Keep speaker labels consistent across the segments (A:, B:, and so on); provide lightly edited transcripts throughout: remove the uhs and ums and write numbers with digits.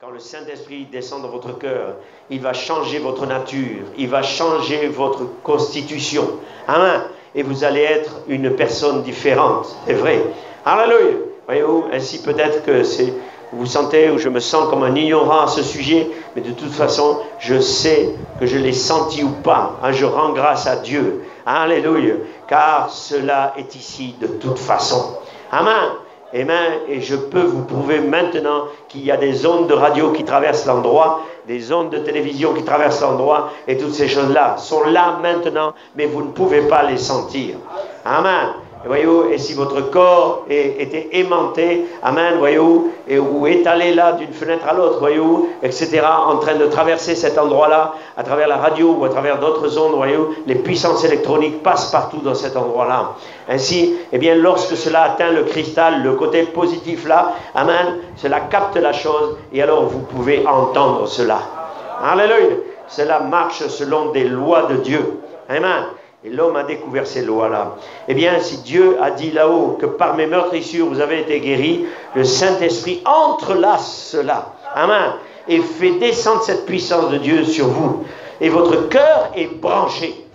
A: quand le Saint-Esprit descend dans votre cœur, il va changer votre nature, il va changer votre constitution. Amen. Et vous allez être une personne différente, c'est vrai. Alléluia. Voyez-vous, ainsi peut-être que vous sentez ou je me sens comme un ignorant à ce sujet, mais de toute façon, je sais que je l'ai senti ou pas. Hein, je rends grâce à Dieu. Alléluia. Car cela est ici de toute façon. Amen. Amen. Et je peux vous prouver maintenant qu'il y a des ondes de radio qui traversent l'endroit, des ondes de télévision qui traversent l'endroit, et toutes ces choses-là sont là maintenant, mais vous ne pouvez pas les sentir. Amen. Et voyez-vous, et si votre corps était aimanté, amen, voyez-vous, ou étalé là d'une fenêtre à l'autre, voyez-vous, etc., en train de traverser cet endroit-là, à travers la radio ou à travers d'autres ondes, voyez-vous, les puissances électroniques passent partout dans cet endroit-là. Ainsi, eh bien, lorsque cela atteint le cristal, le côté positif là, amen, cela capte la chose, et alors vous pouvez entendre cela. Alléluia. Cela marche selon des lois de Dieu. Amen. Et l'homme a découvert ces lois-là. Eh bien, si Dieu a dit là-haut que par mes meurtrissures vous avez été guéris, le Saint-Esprit entrelace cela. Amen. Et fait descendre cette puissance de Dieu sur vous. Et votre cœur est branché.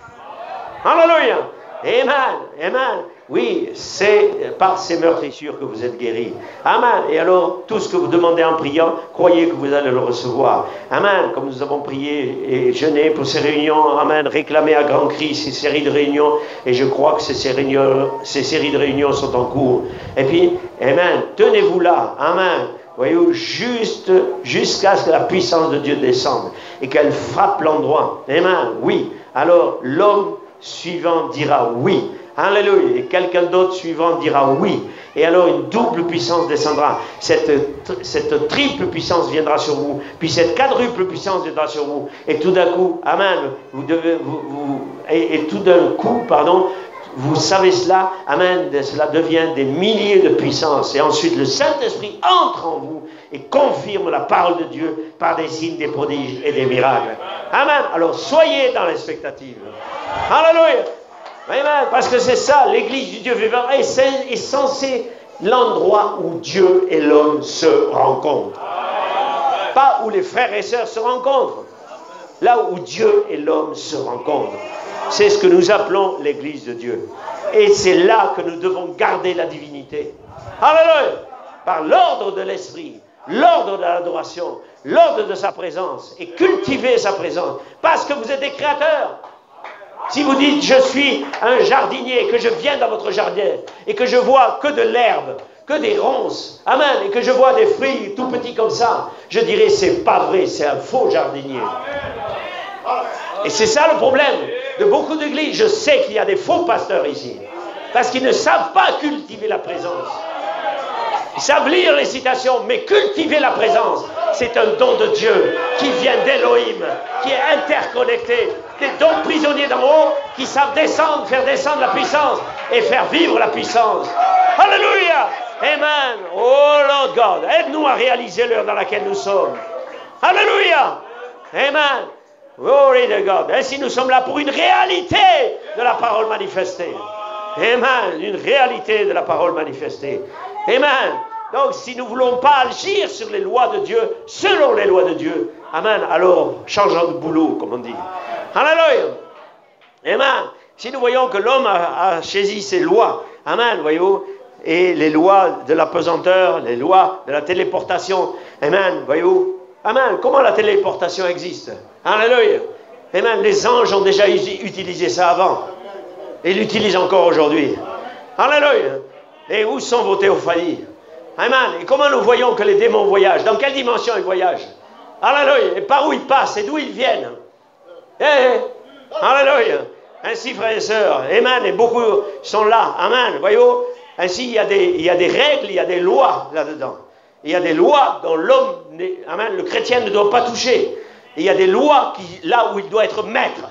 A: Alléluia. Amen. Amen. Oui, c'est par ces meurtrissures que vous êtes guéris. Amen. Et alors, tout ce que vous demandez en priant, croyez que vous allez le recevoir. Amen. Comme nous avons prié et jeûné pour ces réunions, amen, réclamé à grands cris ces séries de réunions, et je crois que ces séries de réunions sont en cours. Et puis, amen, tenez-vous là, amen. Voyez-vous, jusqu'à ce que la puissance de Dieu descende et qu'elle frappe l'endroit. Amen. Oui. Alors, l'homme suivant dira oui. Alléluia. Et quelqu'un d'autre suivant dira oui. Et alors une double puissance descendra. Cette triple puissance viendra sur vous. Puis cette quadruple puissance viendra sur vous. Et tout d'un coup, amen, tout d'un coup, pardon, vous savez cela, amen, cela devient des milliers de puissances. Et ensuite le Saint-Esprit entre en vous et confirme la parole de Dieu par des signes, des prodiges et des miracles. Amen. Alors soyez dans l'expectative. Alléluia. Amen. Parce que c'est ça, l'église du Dieu vivant est censée l'endroit où Dieu et l'homme se rencontrent. Pas où les frères et sœurs se rencontrent. Là où Dieu et l'homme se rencontrent. C'est ce que nous appelons l'église de Dieu. Et c'est là que nous devons garder la divinité. Alléluia. Par l'ordre de l'esprit, l'ordre de l'adoration, l'ordre de sa présence. Et cultiver sa présence. Parce que vous êtes des créateurs. Si vous dites, je suis un jardinier, que je viens dans votre jardin, et que je vois que de l'herbe, que des ronces, amen, et que je vois des fruits tout petits comme ça, je dirais, c'est pas vrai, c'est un faux jardinier. Et c'est ça le problème de beaucoup d'églises. Je sais qu'il y a des faux pasteurs ici, parce qu'ils ne savent pas cultiver la présence. Ils savent lire les citations, mais cultiver la présence, c'est un don de Dieu qui vient d'Élohim, qui est interconnecté. Des dons prisonniers d'en haut qui savent descendre, faire descendre la puissance et faire vivre la puissance. Alléluia. Amen. Oh Lord God, aide-nous à réaliser l'heure dans laquelle nous sommes. Alléluia. Amen. Glory to God. Ainsi nous sommes là pour une réalité de la parole manifestée. Amen. Une réalité de la parole manifestée. Amen. Donc si nous ne voulons pas agir sur les lois de Dieu, selon les lois de Dieu, amen, alors changeons de boulot, comme on dit. Alléluia. Amen. Si nous voyons que l'homme a saisi ses lois, amen, voyez-vous, et les lois de la pesanteur, les lois de la téléportation, amen, voyez-vous, amen, comment la téléportation existe? Alléluia. Amen, les anges ont déjà utilisé ça avant, et l'utilisent encore aujourd'hui. Alléluia. Et où sont vos théophanies? Amen. Et comment nous voyons que les démons voyagent? Dans quelle dimension ils voyagent? Alléluia. Et par où ils passent et d'où ils viennent? Alléluia. Ainsi, frères et sœurs, amen, et beaucoup sont là, amen, voyez-vous, ainsi il y a des règles, il y a des lois là-dedans. Il y a des lois dont l'homme, amen, le chrétien ne doit pas toucher. Et il y a des lois là où il doit être maître.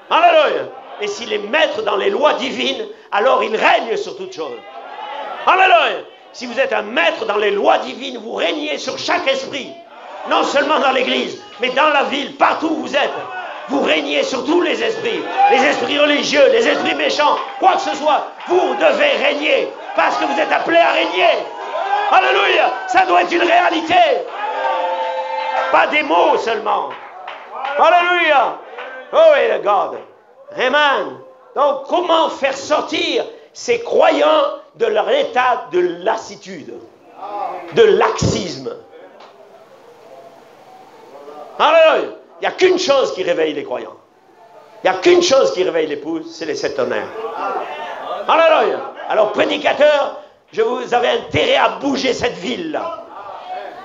A: Alléluia. Et s'il est maître dans les lois divines, alors il règne sur toutes choses. Alléluia. Si vous êtes un maître dans les lois divines, vous régnez sur chaque esprit. Non seulement dans l'église, mais dans la ville, partout où vous êtes. Vous régnez sur tous les esprits religieux, les esprits méchants, quoi que ce soit. Vous devez régner, parce que vous êtes appelés à régner. Alléluia, ça doit être une réalité. pas des mots seulement. Alléluia. Oh, et le God. Amen. Donc, comment faire sortir ces croyants de leur état de lassitude, de laxisme? Alléluia. Il n'y a qu'une chose qui réveille les croyants. Il n'y a qu'une chose qui réveille l'épouse, c'est les 7 tonnerres. Alléluia. Alors, prédicateur, vous avez intérêt à bouger cette ville-là.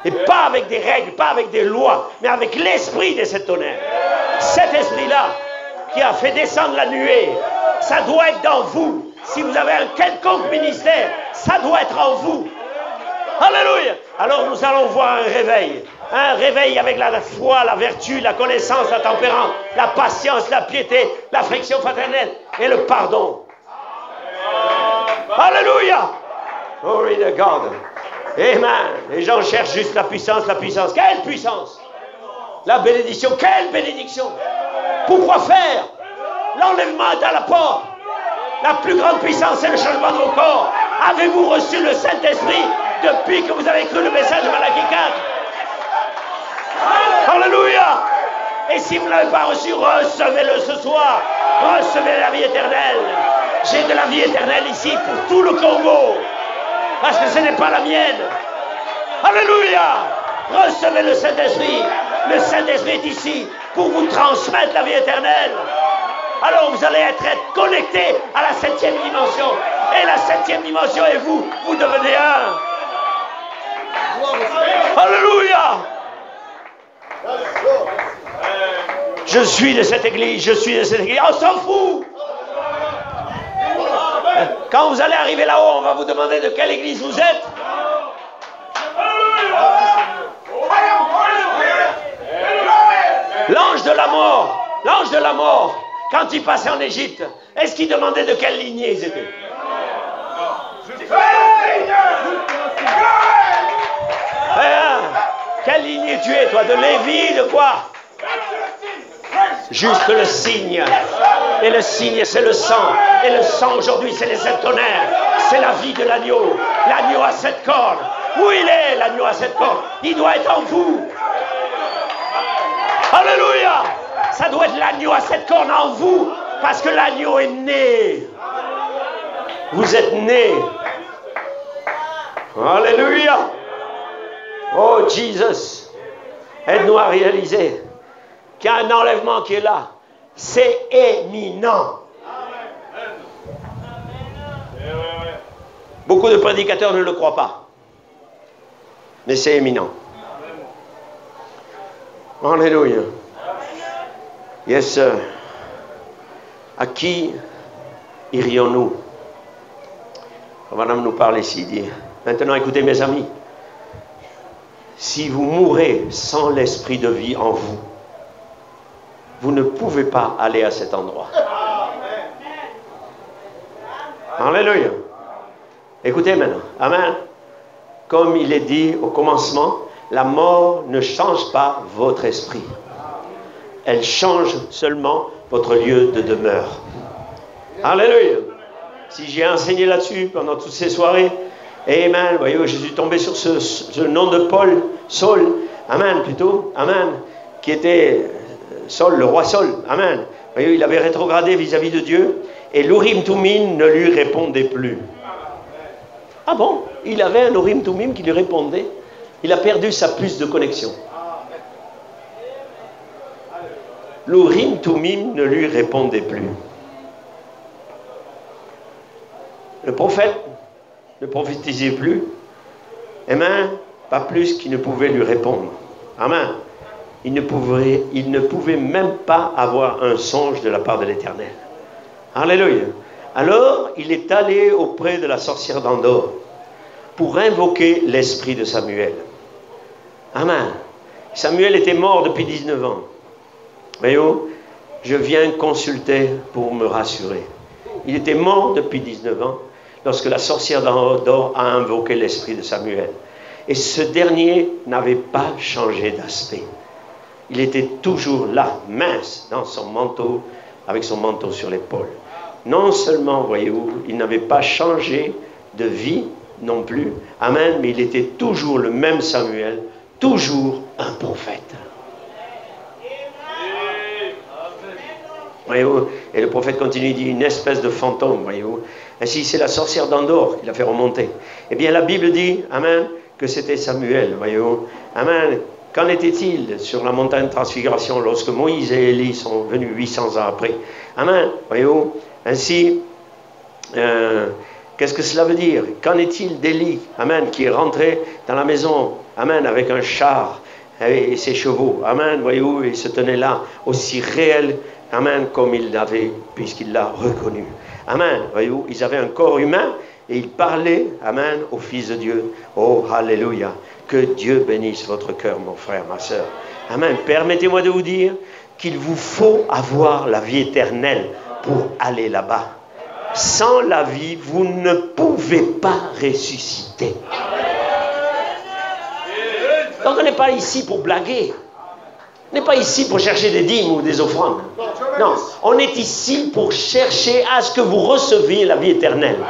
A: Et pas avec des règles, pas avec des lois, mais avec l'esprit des 7 tonnerres. Cet esprit-là qui a fait descendre la nuée, ça doit être dans vous. Si vous avez un quelconque ministère, ça doit être en vous. Alléluia. Alors nous allons voir un réveil avec la foi, la vertu, la connaissance, la tempérance, la patience, la piété, l'affection fraternelle et le pardon. Alléluia. Glory to God. Amen. Les gens cherchent juste la puissance, la puissance. Quelle puissance? La bénédiction, quelle bénédiction? Pourquoi faire? L'enlèvement est à la porte. La plus grande puissance, c'est le changement de vos corps. Avez-vous reçu le Saint-Esprit depuis que vous avez cru le message de Malachie 4? Alléluia. Et si vous ne l'avez pas reçu, recevez-le ce soir. Recevez la vie éternelle. J'ai de la vie éternelle ici pour tout le Congo. Parce que ce n'est pas la mienne. Alléluia. Recevez le Saint-Esprit. Le Saint-Esprit est ici pour vous transmettre la vie éternelle. Alors vous allez être connectés à la 7e dimension. Et la 7e dimension et vous devenez un. Alléluia. Je suis de cette église, je suis de cette église. On s'en fout. Quand vous allez arriver là-haut, on va vous demander de quelle église vous êtes. L'ange de la mort, quand il passait en Égypte, est-ce qu'il demandait de quelle lignée ils étaient? Quelle lignée tu es, toi? De Lévi, de quoi? Juste le signe. Et le signe, c'est le sang. Et le sang, aujourd'hui, c'est les 7 tonnerres. C'est la vie de l'agneau. L'agneau à 7 cornes. Où il est, l'agneau à 7 cornes? Il doit être en vous. Alléluia. Ça doit être l'agneau à 7 cornes en vous. Parce que l'agneau est né. Vous êtes né. Alléluia. Oh, Jesus. Aide-nous à réaliser qu'il y a un enlèvement qui est là. C'est éminent. Beaucoup de prédicateurs ne le croient pas. Mais c'est éminent. Alléluia. Yes, sir. À qui irions-nous? Madame nous parle ici, dit. Maintenant, écoutez mes amis. Si vous mourrez sans l'esprit de vie en vous, vous ne pouvez pas aller à cet endroit. Alléluia. Écoutez maintenant. Amen. Comme il est dit au commencement, la mort ne change pas votre esprit. Elle change seulement votre lieu de demeure. Alléluia. Si j'ai enseigné là-dessus pendant toutes ces soirées, amen, voyez, je suis tombé sur ce nom de Paul, Saul, amen plutôt, amen, qui était Saul, le roi Saul, amen. Voyez, il avait rétrogradé vis-à-vis de Dieu et l'Urim Tumim ne lui répondait plus. Ah bon? Il avait un Urim Tumim qui lui répondait. Il a perdu sa puce de connexion. L'Urim Tumim ne lui répondait plus. Le prophète ne prophétisait plus. Amen. Pas plus qu'il ne pouvait lui répondre. Amen. Il ne pouvait même pas avoir un songe de la part de l'Éternel. Alléluia. Alors, il est allé auprès de la sorcière d'Endor pour invoquer l'esprit de Samuel. Amen. Samuel était mort depuis 19 ans. Voyez-vous, je viens consulter pour me rassurer. Il était mort depuis 19 ans lorsque la sorcière d'Endor a invoqué l'esprit de Samuel. Et ce dernier n'avait pas changé d'aspect. Il était toujours là, mince, dans son manteau, avec son manteau sur l'épaule. Non seulement, voyez-vous, il n'avait pas changé de vie non plus, amen, mais il était toujours le même Samuel, toujours un prophète. Voyez-vous, et le prophète continue, il dit une espèce de fantôme, voyez-vous. Ainsi, c'est la sorcière d'Endor qui l'a fait remonter. Eh bien, la Bible dit, amen, que c'était Samuel, voyez-vous. Amen. Qu'en était-il sur la montagne de transfiguration lorsque Moïse et Élie sont venus 800 ans après? Amen, voyez-vous. Ainsi, qu'est-ce que cela veut dire? Qu'en est-il d'Élie, amen, qui est rentré dans la maison, amen, avec un char et ses chevaux, amen, voyez-vous, il se tenait là, aussi réel, amen, comme il l'avait, puisqu'il l'a reconnu. Amen, voyez-vous, ils avaient un corps humain et ils parlaient, amen, au Fils de Dieu. Oh, alléluia. Que Dieu bénisse votre cœur, mon frère, ma soeur. Amen. Permettez-moi de vous dire qu'il vous faut avoir la vie éternelle pour aller là-bas. Sans la vie, vous ne pouvez pas ressusciter. Donc on n'est pas ici pour blaguer. On n'est pas ici pour chercher des dîmes ou des offrandes. Non, on est ici pour chercher à ce que vous receviez la vie éternelle.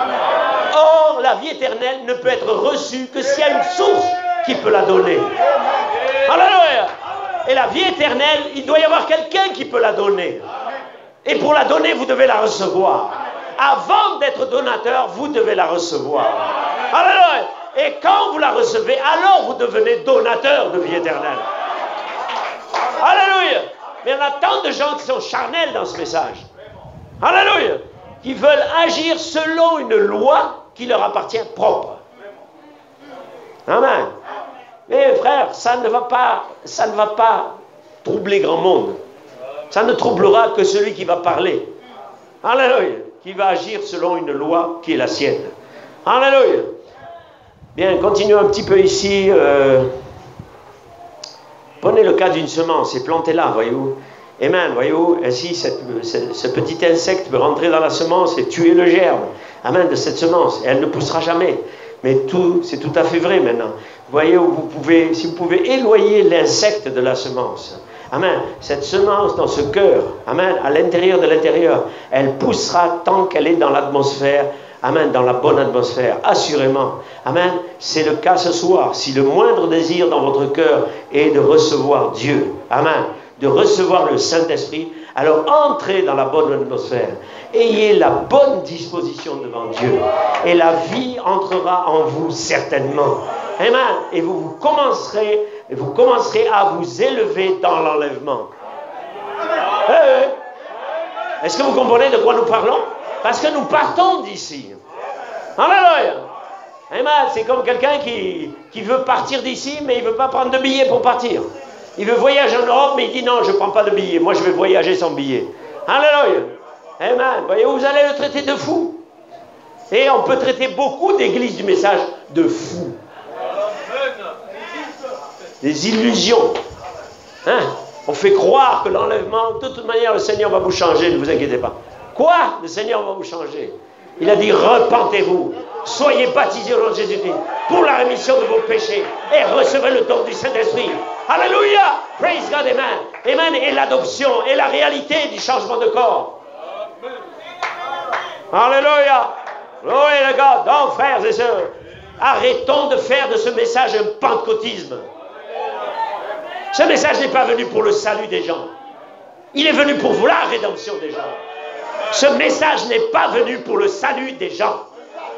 A: Or, la vie éternelle ne peut être reçue que s'il y a une source qui peut la donner. Alléluia. Et la vie éternelle, il doit y avoir quelqu'un qui peut la donner. Et pour la donner, vous devez la recevoir. Avant d'être donateur, vous devez la recevoir. Alléluia. Et quand vous la recevez, alors vous devenez donateur de vie éternelle. Alléluia. Mais il y a tant de gens qui sont charnels dans ce message. Alléluia. Qui veulent agir selon une loi qui leur appartient propre. Amen. Mais frère, ça ne va pas troubler grand monde. Ça ne troublera que celui qui va parler. Alléluia. Qui va agir selon une loi qui est la sienne. Alléluia. Bien, continuons un petit peu ici. Prenez le cas d'une semence et plantez-la, voyez-vous. Amen, voyez-vous, ainsi ce petit insecte peut rentrer dans la semence et tuer le germe. Amen, de cette semence. Et elle ne poussera jamais. Mais c'est tout à fait vrai maintenant. Voyez, si vous pouvez éloigner l'insecte de la semence. Amen. Cette semence dans ce cœur, amen, à l'intérieur de l'intérieur, elle poussera tant qu'elle est dans l'atmosphère. Amen, dans la bonne atmosphère, assurément. Amen, c'est le cas ce soir. Si le moindre désir dans votre cœur est de recevoir Dieu, amen, de recevoir le Saint-Esprit, alors entrez dans la bonne atmosphère. Ayez la bonne disposition devant Dieu. Et la vie entrera en vous certainement. Amen. Et vous commencerez à vous élever dans l'enlèvement. Est-ce que vous comprenez de quoi nous parlons? Parce que nous partons d'ici. Alléluia. Amen. C'est comme quelqu'un qui veut partir d'ici, mais il ne veut pas prendre de billet pour partir. Il veut voyager en Europe, mais il dit non, je ne prends pas de billet. Moi, je vais voyager sans billet. Alléluia. Amen. Voyez-vous, vous allez le traiter de fou. Et on peut traiter beaucoup d'églises du message de fou. Des illusions. Hein? On fait croire que l'enlèvement, de toute manière, le Seigneur va vous changer, ne vous inquiétez pas. Quoi? Le Seigneur va vous changer. Il a dit, repentez-vous. Soyez baptisés au nom de Jésus-Christ pour la rémission de vos péchés et recevez le don du Saint-Esprit. Alléluia! Praise God, amen. Amen. Et l'adoption et la réalité du changement de corps. Alléluia! Glory to God. Donc, frères et sœurs, arrêtons de faire de ce message un pentecôtisme. Ce message n'est pas venu pour le salut des gens. Il est venu pour la rédemption des gens. Ce message n'est pas venu pour le salut des gens.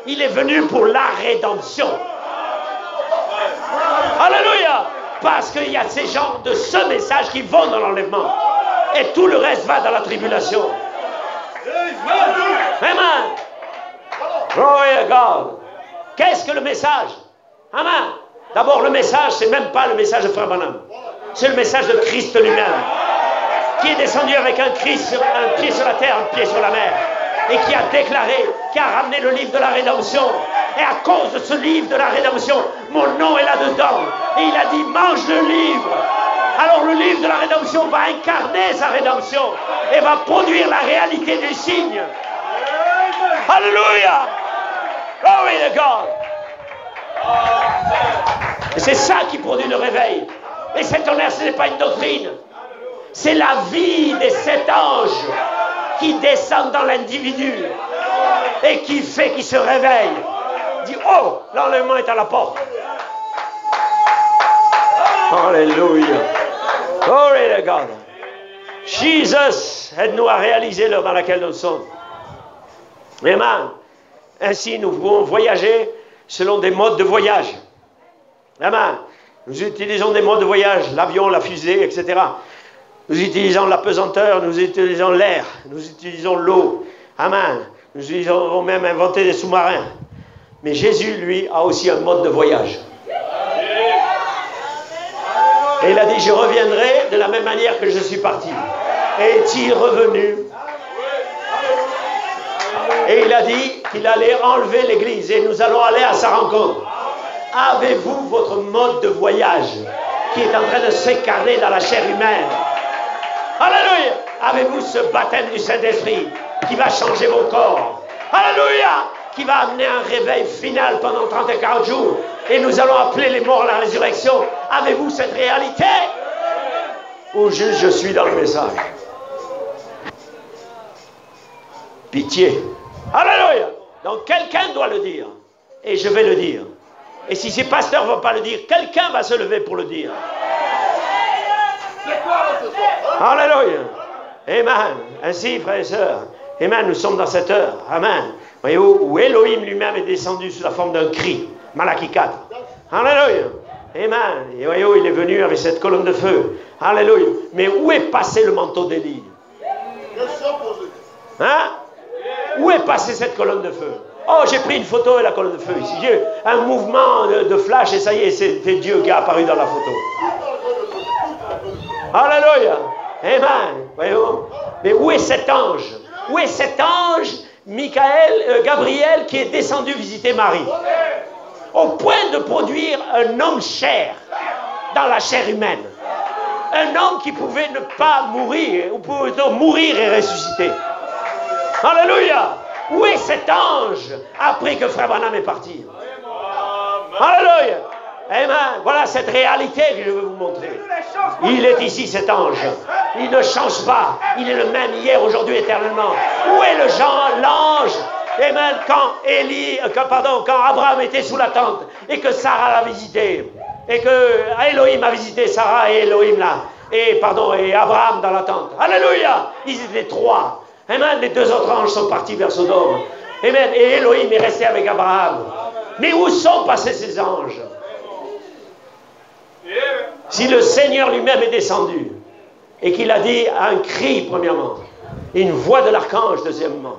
A: Il est venu pour la rédemption. Alléluia! Parce qu'il y a ces gens de ce message qui vont dans l'enlèvement. Et tout le reste va dans la tribulation. Amen. Glory to God. Qu'est-ce que le message? Amen. D'abord, le message, c'est même pas le message de Frère Branham. C'est le message de Christ lui-même. Qui est descendu avec un pied sur la terre, un pied sur la mer. Et qui a déclaré, qui a ramené le livre de la rédemption. Et à cause de ce livre de la rédemption, mon nom est là-dedans. Et il a dit, mange le livre. Alors le livre de la rédemption va incarner sa rédemption. Et va produire la réalité des signes. Alléluia! Glory to God! Et c'est ça qui produit le réveil. Et cet tonnerre, ce n'est pas une doctrine. C'est la vie des 7 anges qui descendent dans l'individu et qui fait qu'il se réveille. Il dit, oh, l'enlèvement est à la porte. Alléluia. Glory to God. Jesus, aide-nous à réaliser l'heure dans laquelle nous sommes. Amen. Ainsi, nous pouvons voyager selon des modes de voyage. Amen. Nous utilisons des modes de voyage, l'avion, la fusée, etc. Nous utilisons la pesanteur, nous utilisons l'air, nous utilisons l'eau. Amen. Nous avons même inventé des sous-marins. Mais Jésus, lui, a aussi un mode de voyage. Et il a dit, je reviendrai de la même manière que je suis parti. Et est-il revenu? Et il a dit qu'il allait enlever l'église et nous allons aller à sa rencontre. Avez-vous votre mode de voyage qui est en train de s'incarner dans la chair humaine? Alléluia! Avez-vous ce baptême du Saint-Esprit qui va changer vos corps? Alléluia! Qui va amener un réveil final pendant 30 et 40 jours. Et nous allons appeler les morts à la résurrection. Avez-vous cette réalité? Ou juste je suis dans le message? Pitié. Alléluia! Donc quelqu'un doit le dire. Et je vais le dire. Et si ces pasteurs ne vont pas le dire, quelqu'un va se lever pour le dire. Alléluia. Amen. Ainsi, frères et sœurs, amen, nous sommes dans cette heure. Amen. Voyez-vous, où Elohim lui-même est descendu sous la forme d'un cri. Malachie 4. Alléluia. Amen. Et voyez-vous, il est venu avec cette colonne de feu. Alléluia. Mais où est passé le manteau d'Élie? Hein? Où est passée cette colonne de feu? Oh, j'ai pris une photo et la colonne de feu ici. J'ai un mouvement de flash et ça y est, c'était Dieu qui est apparu dans la photo. Alléluia. Amen. Voyez-vous? Mais où est cet ange? Où est cet ange, Gabriel, qui est descendu visiter Marie? Au point de produire un homme chair dans la chair humaine. Un homme qui pouvait ne pas mourir, ou plutôt mourir et ressusciter. Alléluia. Où est cet ange après que Frère Branham est parti? Alléluia. Amen. Voilà cette réalité que je veux vous montrer. Il est ici, cet ange. Il ne change pas. Il est le même hier, aujourd'hui, éternellement. Où est l'ange? Amen. Quand Abraham était sous la tente et que Sarah l'a visité, et que Elohim a visité Sarah et Elohim là, et Abraham dans la tente. Alléluia. Ils étaient trois. Amen. Les deux autres anges sont partis vers Sodome. Amen. Et Elohim est resté avec Abraham. Mais où sont passés ces anges? Si le Seigneur lui-même est descendu et qu'il a dit un cri, premièrement, et une voix de l'archange, deuxièmement.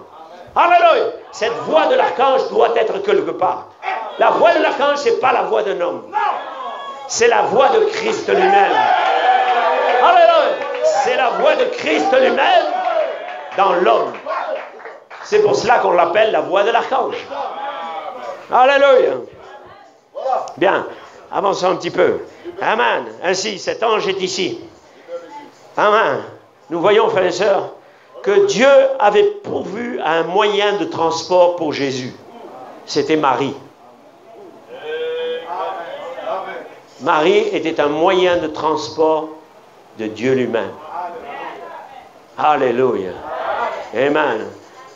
A: Alléluia. Cette voix de l'archange doit être quelque part. La voix de l'archange, ce n'est pas la voix d'un homme. C'est la voix de Christ lui-même. Alléluia. C'est la voix de Christ lui-même dans l'homme. C'est pour cela qu'on l'appelle la voix de l'archange. Alléluia. Bien, avançons un petit peu. Amen. Ainsi, cet ange est ici. Amen. Nous voyons, frères et sœurs, que Dieu avait pourvu un moyen de transport pour Jésus. C'était Marie. Marie était un moyen de transport de Dieu lui-même. Alléluia. Amen.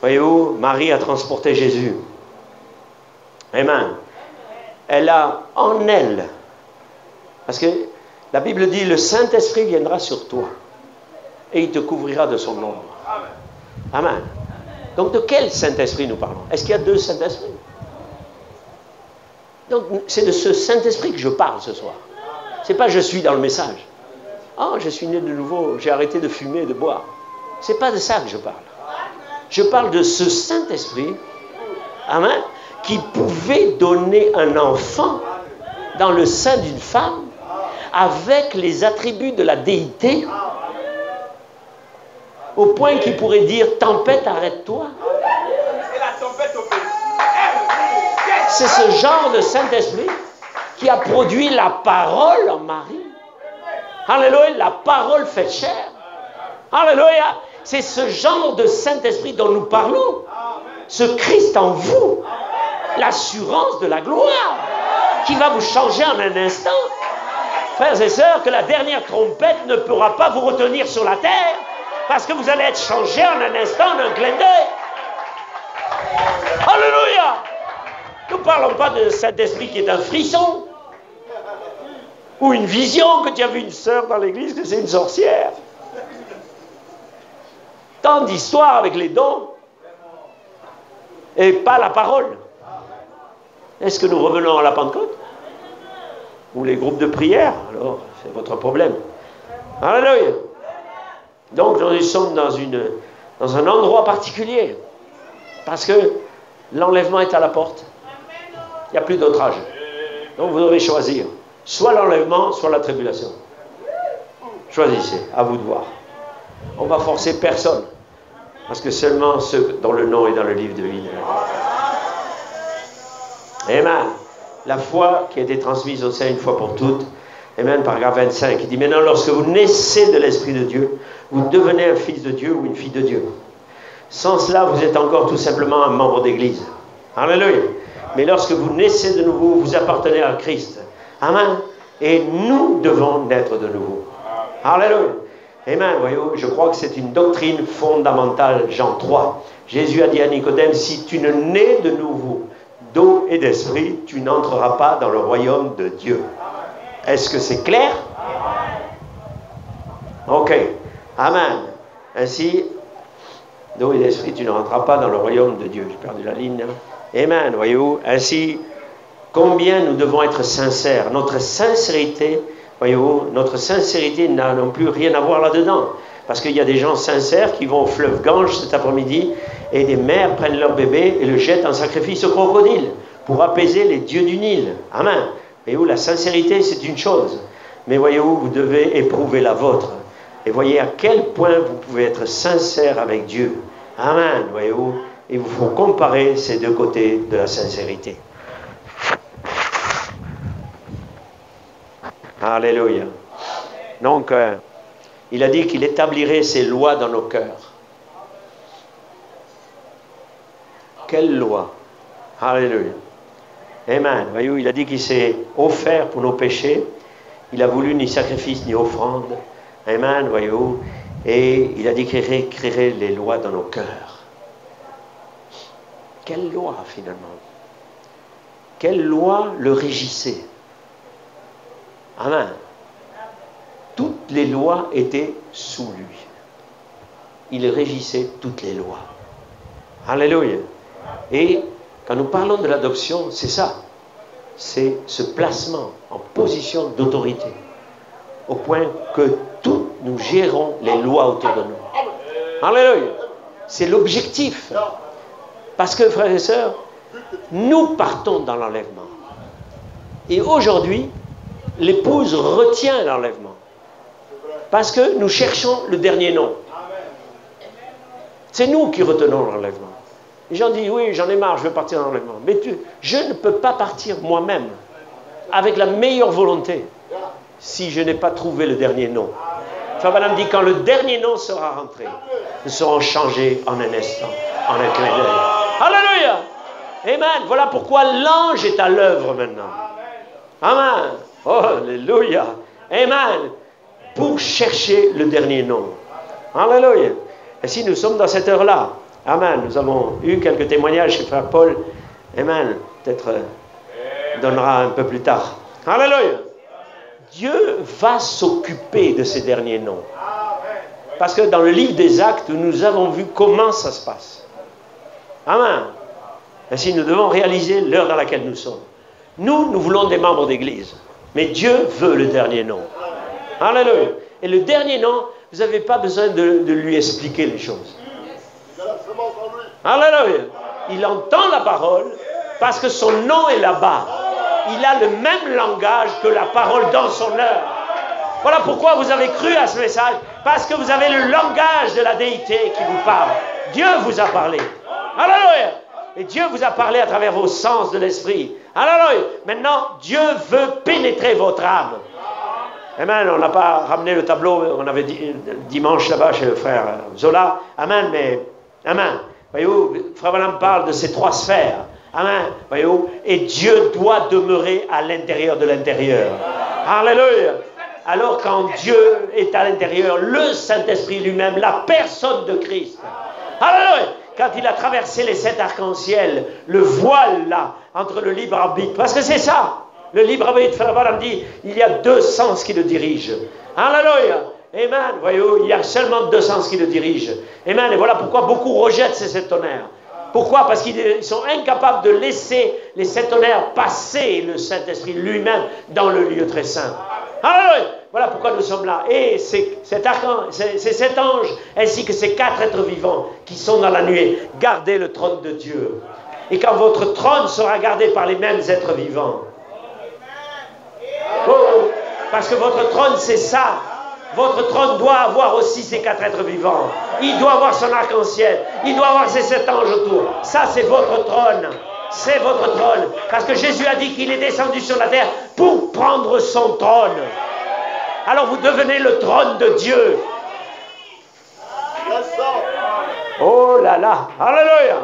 A: Voyez-vous, Marie a transporté Jésus. Amen. Elle a en elle, parce que la Bible dit, le Saint-Esprit viendra sur toi et il te couvrira de son ombre. Amen. Donc de quel Saint-Esprit nous parlons? Est-ce qu'il y a deux Saint-Esprits? Donc c'est de ce Saint-Esprit que je parle ce soir. C'est pas je suis dans le message. Oh, je suis né de nouveau, j'ai arrêté de fumer et de boire. C'est pas de ça que je parle. Je parle de ce Saint-Esprit, amen, qui pouvait donner un enfant dans le sein d'une femme avec les attributs de la déité, au point qu'il pourrait dire tempête, arrête-toi. C'est ce genre de Saint-Esprit qui a produit la parole en Marie. Alléluia, la parole faite chair. Alléluia, c'est ce genre de Saint-Esprit dont nous parlons. Ce Christ en vous, l'assurance de la gloire, qui va vous changer en un instant. Frères et sœurs, que la dernière trompette ne pourra pas vous retenir sur la terre, parce que vous allez être changés en un instant, en un clin d'œil. Alléluia! Nous ne parlons pas de Saint-Esprit qui est un frisson, Ou une vision que tu as vu une sœur dans l'église que c'est une sorcière. Tant d'histoires avec les dons et pas la parole. Est-ce que nous revenons à la Pentecôte? Ou les groupes de prière? Alors, c'est votre problème. Alléluia. Donc, nous sommes dans un endroit particulier. Parce que l'enlèvement est à la porte. Il n'y a plus d'autre âge. Donc, vous devez choisir. Soit l'enlèvement, soit la tribulation. Choisissez, à vous de voir. On ne va forcer personne. Parce que seulement ceux dont le nom est dans le livre de vie. Amen. La foi qui a été transmise au sein une fois pour toutes. Amen, paragraphe 25. Il dit, maintenant, lorsque vous naissez de l'Esprit de Dieu, vous devenez un fils de Dieu ou une fille de Dieu. Sans cela, vous êtes encore tout simplement un membre d'église. Alléluia. Mais lorsque vous naissez de nouveau, vous appartenez à Christ. Amen. Et nous devons naître de nouveau. Alléluia. Amen. Voyez-vous, je crois que c'est une doctrine fondamentale. Jean 3. Jésus a dit à Nicodème, si tu ne nais de nouveau d'eau et d'esprit, tu n'entreras pas dans le royaume de Dieu. Est-ce que c'est clair? Ok. Amen. Ainsi, d'eau et d'esprit, tu ne rentreras pas dans le royaume de Dieu. J'ai perdu la ligne. Amen. Voyez-vous, ainsi, combien nous devons être sincères. Notre sincérité, voyez-vous, notre sincérité n'a non plus rien à voir là-dedans. Parce qu'il y a des gens sincères qui vont au fleuve Gange cet après-midi et des mères prennent leur bébé et le jettent en sacrifice au crocodile pour apaiser les dieux du Nil. Amen. Voyez-vous, la sincérité, c'est une chose. Mais voyez-vous, vous devez éprouver la vôtre. Et voyez à quel point vous pouvez être sincère avec Dieu. Amen. Voyez-vous, il vous faut comparer ces deux côtés de la sincérité. Alléluia. Donc, il a dit qu'il établirait ses lois dans nos cœurs. Quelle loi? Alléluia. Amen. Voyez-vous, il a dit qu'il s'est offert pour nos péchés. Il a voulu ni sacrifice ni offrande. Amen. Voyez-vous. Et il a dit qu'il écrirait les lois dans nos cœurs. Quelle loi, finalement? Quelle loi le régissait? Amen. Toutes les lois étaient sous lui. Il régissait toutes les lois. Alléluia. Et quand nous parlons de l'adoption, c'est ça. C'est ce placement en position d'autorité. Au point que tout, nous gérons les lois autour de nous. Alléluia. C'est l'objectif. Parce que, frères et sœurs, nous partons dans l'enlèvement. Et aujourd'hui, l'épouse retient l'enlèvement. Parce que nous cherchons le dernier nom. C'est nous qui retenons l'enlèvement. Les gens disent, oui, j'en ai marre, je veux partir dans l'enlèvement. Mais je ne peux pas partir moi-même avec la meilleure volonté si je n'ai pas trouvé le dernier nom. Frère Branham dit, quand le dernier nom sera rentré, nous serons changés en un instant, en un clin d'œil. Alléluia! Amen. Voilà pourquoi l'ange est à l'œuvre maintenant. Amen. Oh, alléluia. Amen. Pour chercher le dernier nom. Alléluia. Et si nous sommes dans cette heure-là, amen, nous avons eu quelques témoignages chez Frère Paul. Amen. Peut-être donnera un peu plus tard. Alléluia. Dieu va s'occuper de ces derniers noms. Parce que dans le livre des Actes, nous avons vu comment ça se passe. Amen. Ainsi, nous devons réaliser l'heure dans laquelle nous sommes. Nous voulons des membres d'église. Mais Dieu veut le dernier nom. Alléluia. Et le dernier nom, vous n'avez pas besoin de lui expliquer les choses. Alléluia. Il entend la parole parce que son nom est là-bas. Il a le même langage que la parole dans son heure. Voilà pourquoi vous avez cru à ce message. Parce que vous avez le langage de la déité qui vous parle. Dieu vous a parlé. Alléluia. Et Dieu vous a parlé à travers vos sens de l'esprit. Alléluia. Maintenant, Dieu veut pénétrer votre âme. Amen. On n'a pas ramené le tableau. On avait dit dimanche là-bas chez le frère Zola. Amen. Mais, amen. Voyez-vous, frère Branham parle de ces trois sphères. Amen. Voyez-vous, et Dieu doit demeurer à l'intérieur de l'intérieur. Alléluia. Alors quand Dieu est à l'intérieur, le Saint-Esprit lui-même, la personne de Christ. Alléluia. Quand il a traversé les 7 arcs-en-ciel, le voile là, entre le libre arbitre, parce que c'est ça. Le libre arbitre, Frère Branham dit, il y a deux sens qui le dirigent. Alléluia. Amen. Voyez-vous, il y a seulement deux sens qui le dirigent. Amen. Et voilà pourquoi beaucoup rejettent ces sept tonnerres. Pourquoi? Parce qu'ils sont incapables de laisser les sept tonnerres passer le Saint-Esprit lui-même dans le lieu très saint. Alléluia. Voilà pourquoi nous sommes là. Et c'est cet ange, ainsi que ces quatre êtres vivants qui sont dans la nuée, gardez le trône de Dieu. Et quand votre trône sera gardé par les mêmes êtres vivants. Oh, parce que votre trône, c'est ça. Votre trône doit avoir aussi ces quatre êtres vivants. Il doit avoir son arc-en-ciel. Il doit avoir ces sept anges autour. Ça, c'est votre trône. C'est votre trône. Parce que Jésus a dit qu'il est descendu sur la terre pour prendre son trône. Alors vous devenez le trône de Dieu. Oh là là. Alléluia.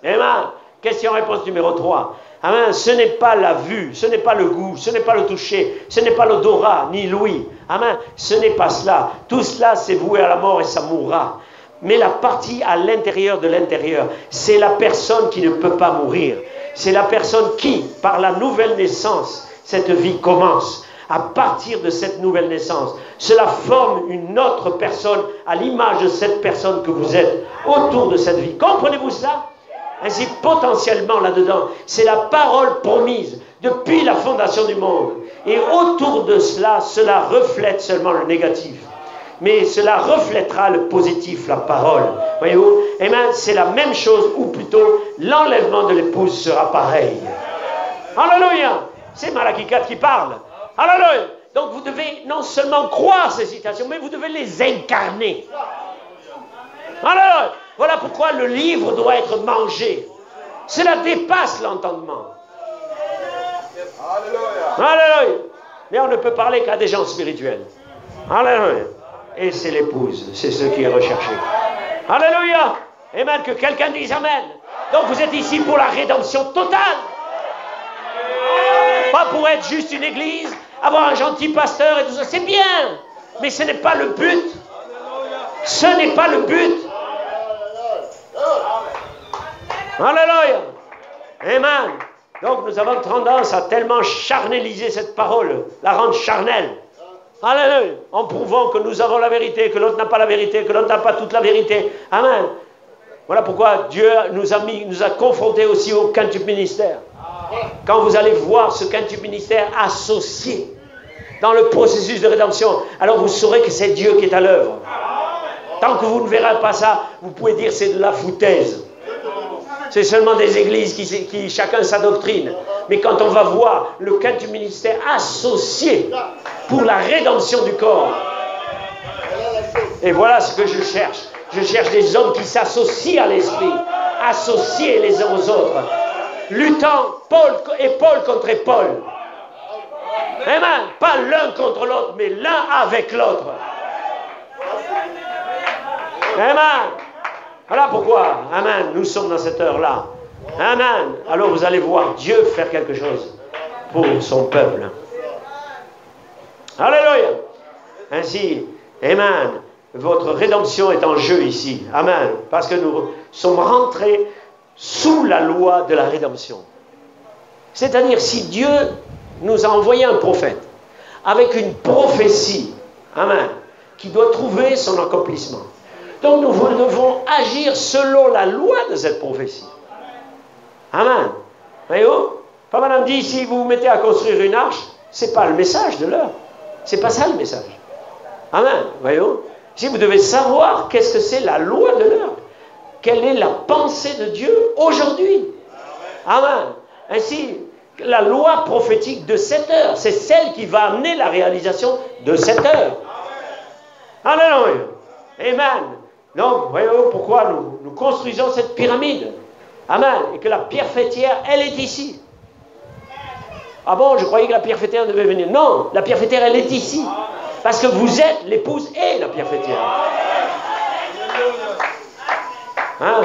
A: Amen. Question-réponse numéro 3. Amen. Ce n'est pas la vue, ce n'est pas le goût, ce n'est pas le toucher, ce n'est pas l'odorat, ni l'ouïe. Amen. Ce n'est pas cela. Tout cela, c'est voué à la mort et ça mourra. Mais la partie à l'intérieur de l'intérieur, c'est la personne qui ne peut pas mourir. C'est la personne qui, par la nouvelle naissance, cette vie commence. À partir de cette nouvelle naissance, cela forme une autre personne à l'image de cette personne que vous êtes autour de cette vie. Comprenez-vous ça? Ainsi, potentiellement là-dedans, c'est la parole promise depuis la fondation du monde. Et autour de cela, cela reflète seulement le négatif. Mais cela reflètera le positif, la parole. Voyez-vous? Eh bien, c'est la même chose, ou plutôt, l'enlèvement de l'épouse sera pareil. Alléluia! C'est Malachie 4 qui parle. Alléluia! Donc vous devez non seulement croire ces citations, mais vous devez les incarner. Alléluia! Voilà pourquoi le livre doit être mangé. Cela dépasse l'entendement. Alléluia! Mais on ne peut parler qu'à des gens spirituels. Alléluia! Et c'est l'épouse, c'est ce qui est recherché. Alléluia! Amen, que quelqu'un dise Amen. Donc vous êtes ici pour la rédemption totale. Pas pour être juste une église, avoir un gentil pasteur et tout ça. C'est bien, mais ce n'est pas le but. Ce n'est pas le but. Alléluia. Amen. Donc nous avons tendance à tellement charneliser cette parole, la rendre charnelle. Alléluia. En prouvant que nous avons la vérité, que l'autre n'a pas la vérité, que l'autre n'a pas toute la vérité. Amen. Voilà pourquoi Dieu nous a confrontés aussi au quintuple ministère. Quand vous allez voir ce quintuple ministère associé dans le processus de rédemption, alors vous saurez que c'est Dieu qui est à l'œuvre. Tant que vous ne verrez pas ça, vous pouvez dire c'est de la foutaise. C'est seulement des églises qui chacun sa doctrine. Mais quand on va voir le quintuple ministère associé pour la rédemption du corps, et voilà ce que je cherche. Je cherche des hommes qui s'associent à l'esprit, associés les uns aux autres, luttant épaule contre épaule. Amen. Pas l'un contre l'autre, mais l'un avec l'autre. Amen. Voilà pourquoi, Amen, nous sommes dans cette heure-là. Amen. Alors vous allez voir Dieu faire quelque chose pour son peuple. Alléluia. Ainsi, Amen, votre rédemption est en jeu ici. Amen. Parce que nous sommes rentrés sous la loi de la rédemption. C'est-à-dire, si Dieu nous a envoyé un prophète avec une prophétie, Amen, qui doit trouver son accomplissement. Donc nous devons agir selon la loi de cette prophétie. Amen. Voyez-vous? Pas madame dit, si vous vous mettez à construire une arche, ce n'est pas le message de l'heure. C'est pas ça le message. Amen. Voyez-vous? Si vous devez savoir qu'est-ce que c'est la loi de l'heure. Quelle est la pensée de Dieu aujourd'hui? Amen. Ainsi, la loi prophétique de cette heure, c'est celle qui va amener la réalisation de cette heure. Alléluia. Amen. Donc, voyez-vous pourquoi nous construisons cette pyramide. Amen. Et que la pierre fêtière, elle est ici. Ah bon, je croyais que la pierre fêtière devait venir. Non, la pierre fêtière, elle est ici. Parce que vous êtes l'épouse et la pierre fêtière. Hein?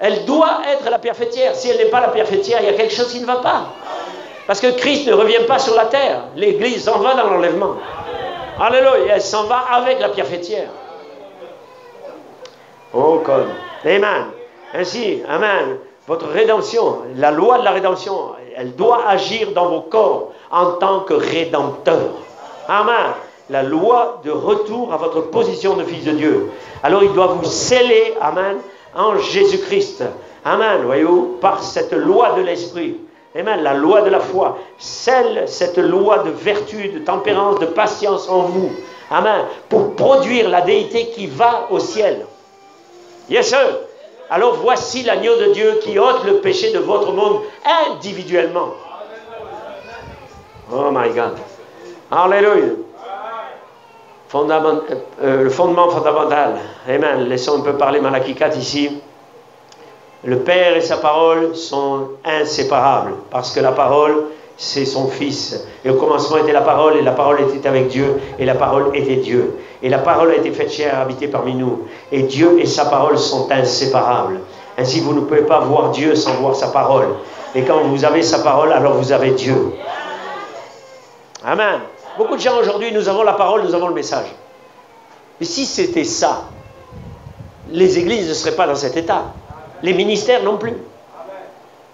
A: Elle doit être la pierre fêtière. Si elle n'est pas la pierre fêtière, il y a quelque chose qui ne va pas. Parce que Christ ne revient pas sur la terre. L'Église s'en va dans l'enlèvement. Alléluia. Elle s'en va avec la pierre fêtière. Oh, comme. Amen. Ainsi, Amen. Votre rédemption, la loi de la rédemption, elle doit agir dans vos corps en tant que rédempteur. Amen. La loi de retour à votre position de fils de Dieu. Alors il doit vous sceller, amen, en Jésus-Christ. Amen, voyez-vous, par cette loi de l'esprit. Amen, la loi de la foi. Scelle cette loi de vertu, de tempérance, de patience en vous. Amen, pour produire la déité qui va au ciel. Yes, sir. Alors voici l'agneau de Dieu qui ôte le péché de votre monde individuellement. Oh my God. Alléluia. Le fondement fondamental. Amen. Laissons un peu parler Malachie 4 ici. Le Père et sa parole sont inséparables. Parce que la parole, c'est son Fils. Et au commencement était la parole, et la parole était avec Dieu, et la parole était Dieu. Et la parole a été faite chair, habitée parmi nous. Et Dieu et sa parole sont inséparables. Ainsi, vous ne pouvez pas voir Dieu sans voir sa parole. Et quand vous avez sa parole, alors vous avez Dieu. Amen. Beaucoup de gens aujourd'hui, nous avons la parole, nous avons le message. Mais si c'était ça, les églises ne seraient pas dans cet état. Les ministères non plus.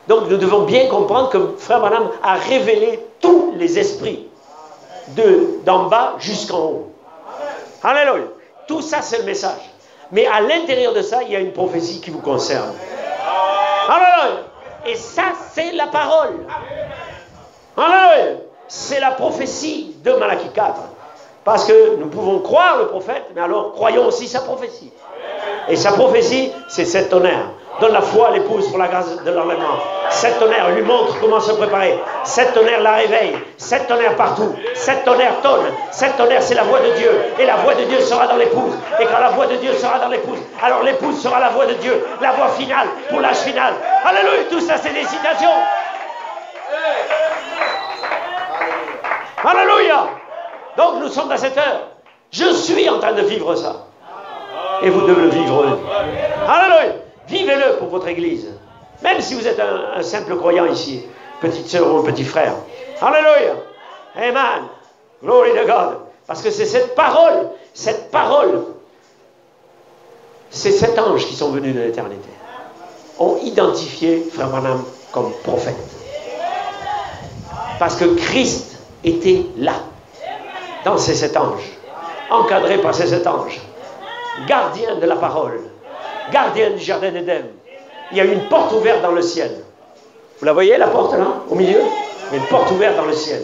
A: Donc nous devons bien comprendre que Frère Branham a révélé tous les esprits, d'en bas jusqu'en haut. Alléluia. Tout ça, c'est le message. Mais à l'intérieur de ça, il y a une prophétie qui vous concerne. Alléluia. Et ça, c'est la parole. Alléluia. C'est la prophétie de Malachie 4. Parce que nous pouvons croire le prophète, mais alors croyons aussi sa prophétie. Et sa prophétie, c'est 7 tonnerres. Donne la foi à l'épouse pour la grâce de l'enlèvement. 7 tonnerres lui montre comment se préparer. 7 tonnerres la réveille. 7 tonnerres partout. 7 tonnerres tonnent. 7 tonnerres, c'est la voix de Dieu. Et la voix de Dieu sera dans l'épouse. Et quand la voix de Dieu sera dans l'épouse, alors l'épouse sera la voix de Dieu. La voix finale pour l'âge final. Alléluia. Tout ça, c'est des citations. Alléluia. Donc nous sommes dans cette heure. Je suis en train de vivre ça. Et vous devez le vivre. Alléluia. Vivez-le pour votre église. Même si vous êtes un simple croyant ici, petite sœur ou petit frère. Alléluia. Amen. Glory to God. Parce que c'est cette parole, c'est 7 anges qui sont venus de l'éternité, ont identifié Frère Branham comme prophète. Parce que Christ était là, dans ces 7 anges, encadré par ces 7 anges, gardien de la parole, gardien du jardin d'Éden. Il y a une porte ouverte dans le ciel. Vous la voyez, la porte là, au milieu? Il y a une porte ouverte dans le ciel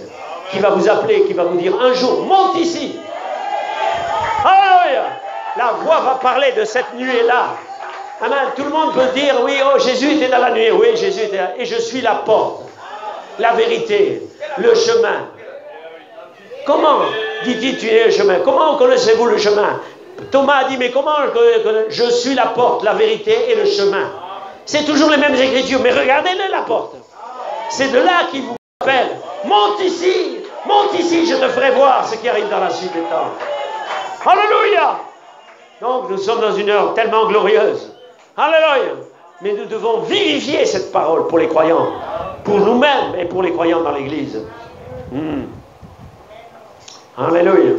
A: qui va vous appeler, qui va vous dire un jour, monte ici. Alléluia. La voix va parler de cette nuée-là. Amen. Tout le monde peut dire, oui, oh, Jésus était dans la nuée. Oui, Jésus était là. Et je suis la porte, la vérité, le chemin. Comment, dit-il, tu es le chemin? Comment connaissez-vous le chemin? Thomas a dit, mais comment je suis la porte, la vérité et le chemin. C'est toujours les mêmes écritures, mais regardez-le, la porte. C'est de là qu'il vous appelle. Monte ici, je te ferai voir ce qui arrive dans la suite des temps. Alléluia. Donc nous sommes dans une heure tellement glorieuse. Alléluia. Mais nous devons vivifier cette parole pour les croyants, pour nous-mêmes et pour les croyants dans l'Église. Alléluia.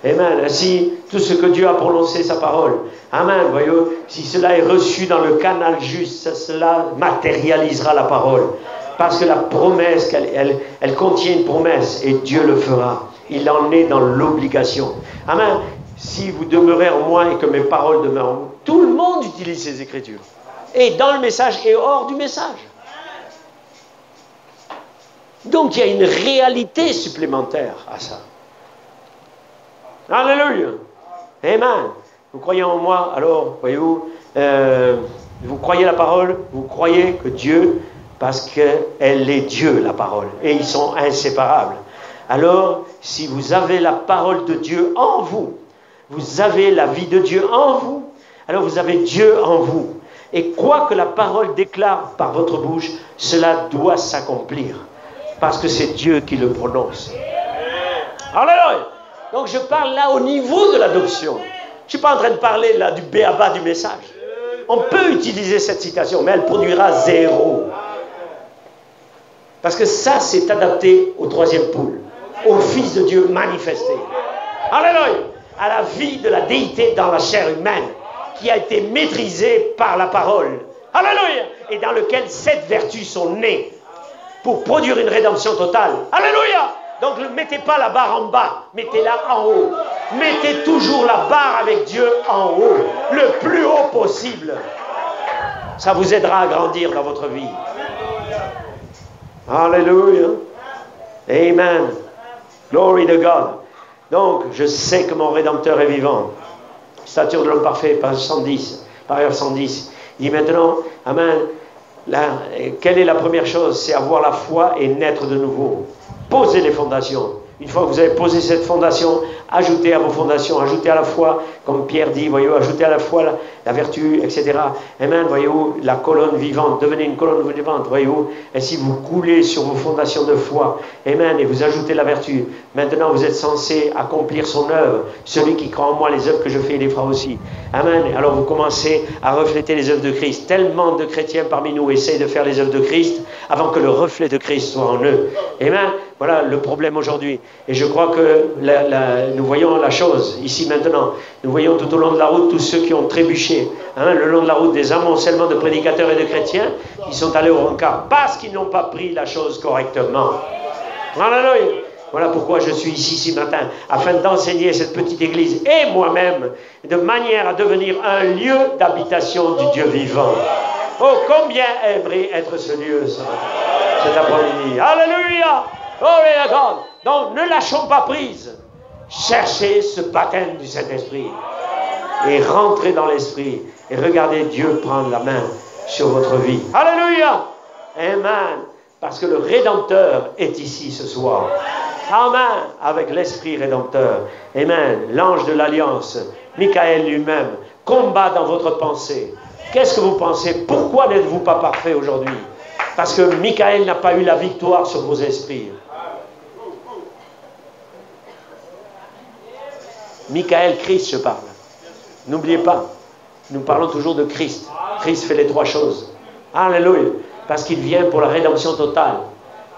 A: Amen. Ainsi, tout ce que Dieu a prononcé, sa parole. Amen. Voyez-vous, si cela est reçu dans le canal juste, cela matérialisera la parole. Parce que la promesse, elle contient une promesse et Dieu le fera. Il en est dans l'obligation. Amen. Si vous demeurez en moi et que mes paroles demeurent en vous, tout le monde utilise ces écritures. Et dans le message et hors du message. Donc il y a une réalité supplémentaire à ça. Alléluia. Amen. Vous croyez en moi, alors, voyez-vous, vous croyez la parole, vous croyez que Dieu, parce qu'elle est Dieu, la parole, et ils sont inséparables. Alors, si vous avez la parole de Dieu en vous, vous avez la vie de Dieu en vous, alors vous avez Dieu en vous. Et quoi que la parole déclare par votre bouche, cela doit s'accomplir. Parce que c'est Dieu qui le prononce. Alléluia. Donc je parle là au niveau de l'adoption. Je ne suis pas en train de parler là du b.a.-ba du message. On peut utiliser cette citation, mais elle produira 0. Parce que ça, c'est adapté au 3e poule, au Fils de Dieu manifesté. Alléluia. À la vie de la déité dans la chair humaine, qui a été maîtrisée par la parole. Alléluia. Et dans lequel 7 vertus sont nées. pour produire une rédemption totale. Alléluia! Donc ne mettez pas la barre en bas, mettez-la en haut. Mettez toujours la barre avec Dieu en haut, le plus haut possible. Ça vous aidera à grandir dans votre vie. Alléluia. Amen. Glory to God. Donc, je sais que mon Rédempteur est vivant. Stature de l'homme parfait, page 110, paragraphe 110. Il dit maintenant, amen, là, quelle est la première chose? C'est avoir la foi et naître de nouveau. Posez les fondations. Une fois que vous avez posé cette fondation, ajoutez à vos fondations, ajoutez à la foi, comme Pierre dit, voyez-vous, ajoutez à la foi la vertu, etc. Amen, voyez-vous, la colonne vivante, devenez une colonne vivante, voyez-vous. Et si vous coulez sur vos fondations de foi, amen, et vous ajoutez la vertu, maintenant vous êtes censé accomplir son œuvre. Celui qui croit en moi, les œuvres que je fais, il les fera aussi. Amen. Alors vous commencez à refléter les œuvres de Christ. Tellement de chrétiens parmi nous essayent de faire les œuvres de Christ avant que le reflet de Christ soit en eux. Amen. Voilà le problème aujourd'hui. Et je crois que nous voyons la chose ici maintenant. Nous voyons tout au long de la route tous ceux qui ont trébuché. Hein, le long de la route, des amoncellements de prédicateurs et de chrétiens qui sont allés au rencard parce qu'ils n'ont pas pris la chose correctement. Alléluia. Voilà pourquoi je suis ici ce matin, afin d'enseigner cette petite église et moi-même, de manière à devenir un lieu d'habitation du Dieu vivant. Oh, combien aimerait être ce lieu cet après-midi. Alléluia. Glory à God. Donc, ne lâchons pas prise. Cherchez ce baptême du Saint-Esprit. Et rentrez dans l'Esprit. Et regardez Dieu prendre la main sur votre vie. Alléluia. Amen. Parce que le Rédempteur est ici ce soir. Amen. Avec l'Esprit Rédempteur. Amen. L'ange de l'Alliance, Michael lui-même, combat dans votre pensée. Qu'est-ce que vous pensez? Pourquoi n'êtes-vous pas parfait aujourd'hui? Parce que Michael n'a pas eu la victoire sur vos esprits. Michael, Christ, je parle. N'oubliez pas, nous parlons toujours de Christ. Christ fait les trois choses. Alléluia. Parce qu'il vient pour la rédemption totale.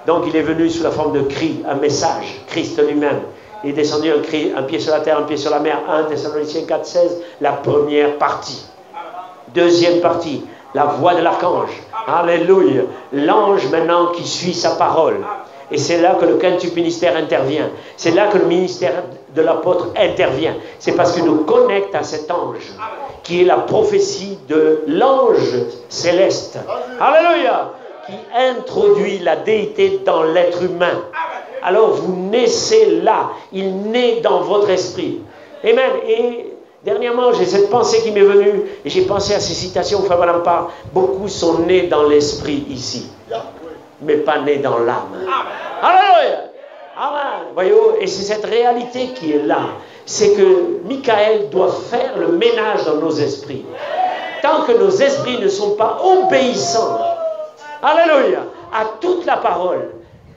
A: Donc il est venu sous la forme de cri, un message. Christ lui-même. Il est descendu un pied sur la terre, un pied sur la mer. 1 Thessaloniciens 4,16, la première partie. Deuxième partie, la voix de l'archange. Alléluia. L'ange maintenant qui suit sa parole. Et c'est là que le quintuple ministère intervient. C'est là que le ministère de l'apôtre intervient. C'est parce qu'il nous connecte à cet ange, qui est la prophétie de l'ange céleste. Alléluia. Qui introduit la déité dans l'être humain. Alors vous naissez là. Il naît dans votre esprit. Amen. Et dernièrement, j'ai cette pensée qui m'est venue, et j'ai pensé à ces citations, Frère Branham parle. Beaucoup sont nés dans l'esprit ici, mais pas nés dans l'âme. Alléluia. Amen. Voyez-vous, et c'est cette réalité qui est là. C'est que Michael doit faire le ménage dans nos esprits. Tant que nos esprits ne sont pas obéissants, alléluia, à toute la parole,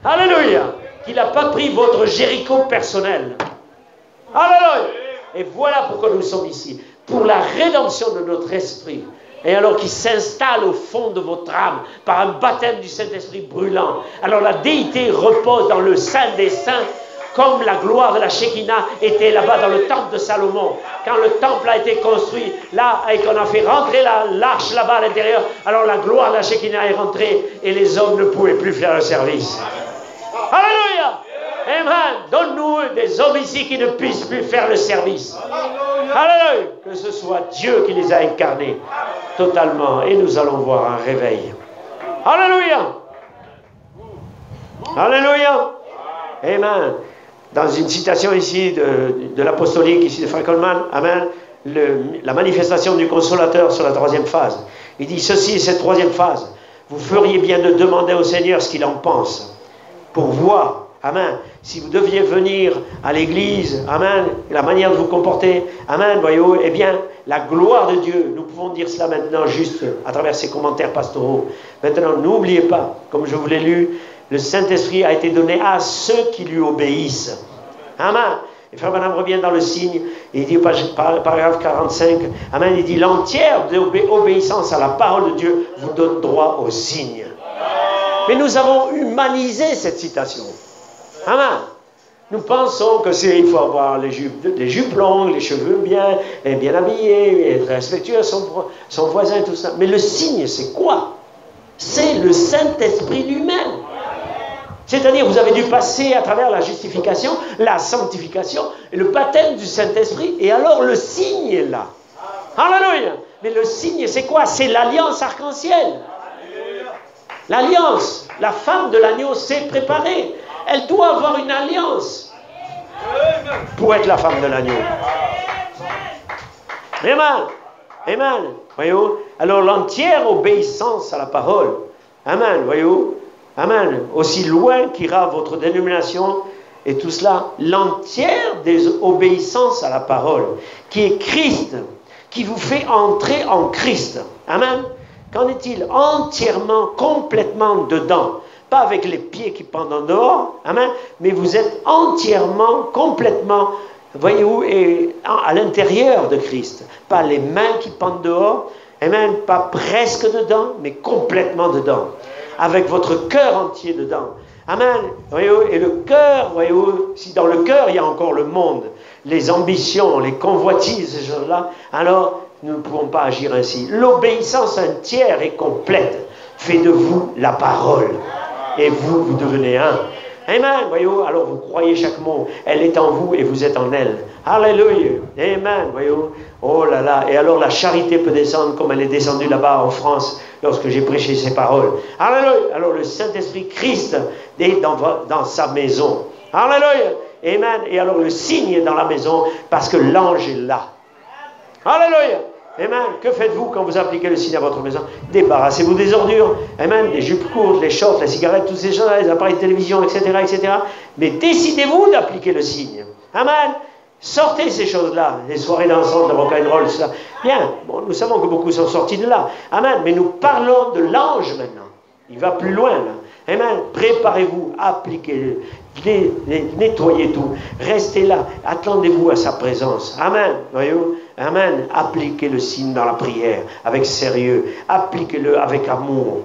A: alléluia, qu'il n'a pas pris votre Jéricho personnel. Alléluia. Et voilà pourquoi nous sommes ici. Pour la rédemption de notre esprit. Et alors qu'il s'installe au fond de votre âme par un baptême du Saint-Esprit brûlant. Alors la déité repose dans le Saint des Saints, comme la gloire de la Shekinah était là-bas dans le temple de Salomon. Quand le temple a été construit, là, et qu'on a fait rentrer l'arche là-bas à l'intérieur, alors la gloire de la Shekinah est rentrée et les hommes ne pouvaient plus faire le service. Alléluia. Amen. Donne-nous des hommes ici qui ne puissent plus faire le service. Alléluia. Que ce soit Dieu qui les a incarnés totalement. Et nous allons voir un réveil. Alléluia. Alléluia. Amen. Dans une citation ici de l'apostolique, ici de Frank Coleman, amen, la manifestation du consolateur sur la troisième phase. Il dit ceci est cette troisième phase. Vous feriez bien de demander au Seigneur ce qu'il en pense. Pour voir, amen, si vous deviez venir à l'église, amen, la manière de vous comporter, amen, voyez-vous, eh bien, la gloire de Dieu, nous pouvons dire cela maintenant juste à travers ces commentaires pastoraux. Maintenant, n'oubliez pas, comme je vous l'ai lu, le Saint-Esprit a été donné à ceux qui lui obéissent. Amen. Et Frère Branham revient dans le signe, et il dit, paragraphe 45, amen, il dit, l'entière obéissance à la parole de Dieu vous donne droit au signe. Mais nous avons humanisé cette citation. Amen. Nous pensons que il faut avoir les jupes longues, les cheveux bien habillés, être respectueux à son voisin, tout ça. Mais le signe, c'est quoi? C'est le Saint-Esprit lui-même. C'est-à-dire, vous avez dû passer à travers la justification, la sanctification, et le baptême du Saint-Esprit, et alors le signe est là. Alléluia! Mais le signe, c'est quoi? C'est l'alliance arc-en-ciel. L'alliance. La femme de l'agneau s'est préparée. Elle doit avoir une alliance pour être la femme de l'agneau. Amen. Amen. Voyez-vous? Alors, l'entière obéissance à la parole. Amen. Voyez-vous? Amen. Aussi loin qu'ira votre dénomination et tout cela, l'entière des obéissances à la parole, qui est Christ, qui vous fait entrer en Christ. Amen. Qu'en est-il? Entièrement, complètement dedans. Pas avec les pieds qui pendent en dehors. Amen. Mais vous êtes entièrement, complètement, voyez-vous, et à l'intérieur de Christ. Pas les mains qui pendent dehors. Amen. Pas presque dedans, mais complètement dedans. Avec votre cœur entier dedans. Amen. Voyez-vous, et le cœur, voyez-vous, si dans le cœur il y a encore le monde, les ambitions, les convoitises, ces choses-là, alors nous ne pouvons pas agir ainsi. L'obéissance entière et complète fait de vous la parole. Et vous, vous devenez un. Amen. Voyez-vous, alors vous croyez chaque mot. Elle est en vous et vous êtes en elle. Alléluia. Amen. Voyez-vous. Oh là là. Et alors la charité peut descendre comme elle est descendue là-bas en France lorsque j'ai prêché ces paroles. Alléluia. Alors le Saint-Esprit Christ est dans sa maison. Alléluia. Amen. Et alors le signe est dans la maison parce que l'ange est là. Alléluia. Amen. Que faites-vous quand vous appliquez le signe à votre maison? Débarrassez-vous des ordures. Amen. Les jupes courtes, les shorts, les cigarettes, toutes ces choses-là, les appareils de télévision, etc., etc. Mais décidez-vous d'appliquer le signe. Amen. Sortez ces choses-là, les soirées dansantes, le rock'n'roll, tout ça. Bien. Bon, nous savons que beaucoup sont sortis de là. Amen. Mais nous parlons de l'ange maintenant. Il va plus loin, là. Amen. Préparez-vous, appliquez-le. Nettoyez tout. Restez là. Attendez-vous à sa présence. Amen. Voyez-vous? Amen. Appliquez le signe dans la prière avec sérieux. Appliquez-le avec amour.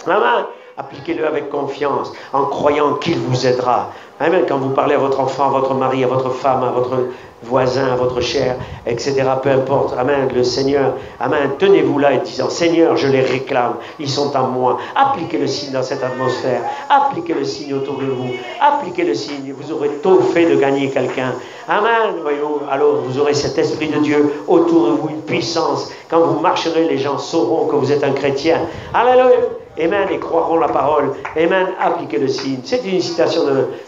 A: Amen. Appliquez-le avec confiance, en croyant qu'il vous aidera. Amen. Quand vous parlez à votre enfant, à votre mari, à votre femme, à votre voisin, à votre chair, etc., peu importe. Amen. Le Seigneur, amen. Tenez-vous là et disant, Seigneur, je les réclame. Ils sont à moi. Appliquez le signe dans cette atmosphère. Appliquez le signe autour de vous. Appliquez le signe. Vous aurez tôt fait de gagner quelqu'un. Amen. Voyons. Alors, vous aurez cet Esprit de Dieu autour de vous, une puissance. Quand vous marcherez, les gens sauront que vous êtes un chrétien. Alléluia. Amen, et croiront la parole. Amen, appliquez le signe. C'est une citation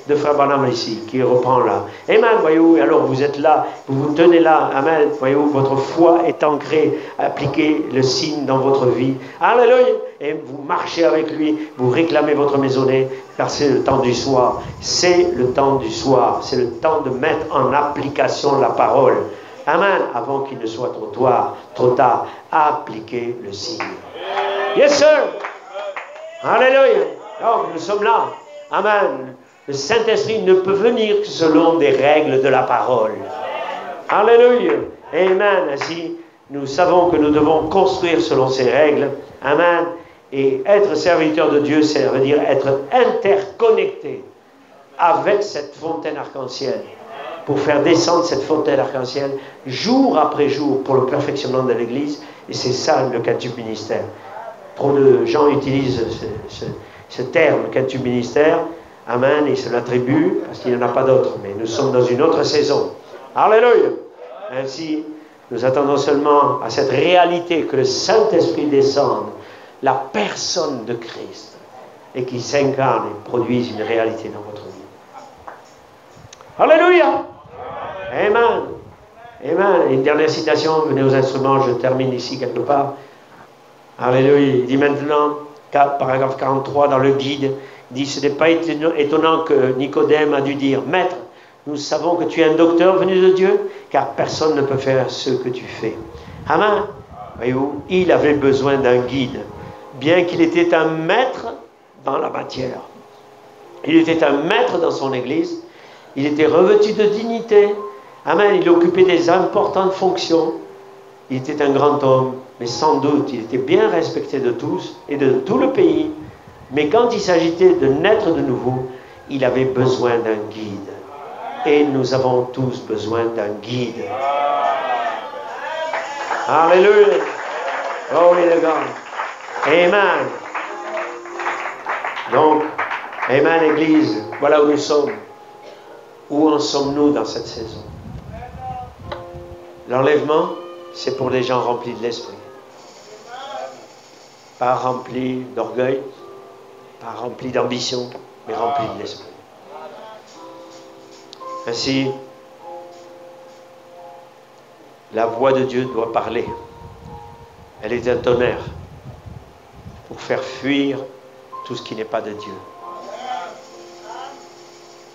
A: de Frère Branham ici, qui reprend là. Amen, voyez-vous, alors vous êtes là, vous vous tenez là. Amen, voyez-vous, votre foi est ancrée. Appliquez le signe dans votre vie. Alléluia. Et vous marchez avec lui, vous réclamez votre maisonnée, car c'est le temps du soir. C'est le temps du soir. C'est le temps de mettre en application la parole. Amen, avant qu'il ne soit trop tard. Appliquez le signe. Yes, sir. Alléluia. Donc, nous sommes là. Amen. Le Saint-Esprit ne peut venir que selon des règles de la parole. Alléluia. Amen. Ainsi, nous savons que nous devons construire selon ces règles. Amen. Et être serviteur de Dieu, ça veut dire être interconnecté avec cette fontaine arc-en-ciel. Pour faire descendre cette fontaine arc-en-ciel jour après jour pour le perfectionnement de l'Église. Et c'est ça le quintuple ministère. Trop de gens utilisent ce terme, quintuple ministère, amen, et se l'attribuent parce qu'il n'y en a pas d'autre. Mais nous sommes dans une autre saison. Alléluia. Ainsi, nous attendons seulement à cette réalité que le Saint-Esprit descende, la personne de Christ, et qui s'incarne et produise une réalité dans votre vie. Alléluia. Amen. Amen. Une dernière citation, venez aux instruments, je termine ici quelque part. Alléluia. Il dit maintenant, paragraphe 43 dans le guide, il dit, ce n'est pas étonnant que Nicodème a dû dire, Maître, nous savons que tu es un docteur venu de Dieu, car personne ne peut faire ce que tu fais. Amen. Voyez-vous, il avait besoin d'un guide, bien qu'il était un maître dans la matière. Il était un maître dans son église, il était revêtu de dignité. Amen. Il occupait des importantes fonctions. Il était un grand homme, mais sans doute, il était bien respecté de tous et de tout le pays. Mais quand il s'agissait de naître de nouveau, il avait besoin d'un guide. Et nous avons tous besoin d'un guide. Alléluia. Glory to God. Amen. Donc, Amen, Église. Voilà où nous sommes. Où en sommes-nous dans cette saison? L'enlèvement, c'est pour les gens remplis de l'esprit. Pas remplis d'orgueil, pas remplis d'ambition, mais remplis de l'esprit. Ainsi, la voix de Dieu doit parler. Elle est un tonnerre pour faire fuir tout ce qui n'est pas de Dieu.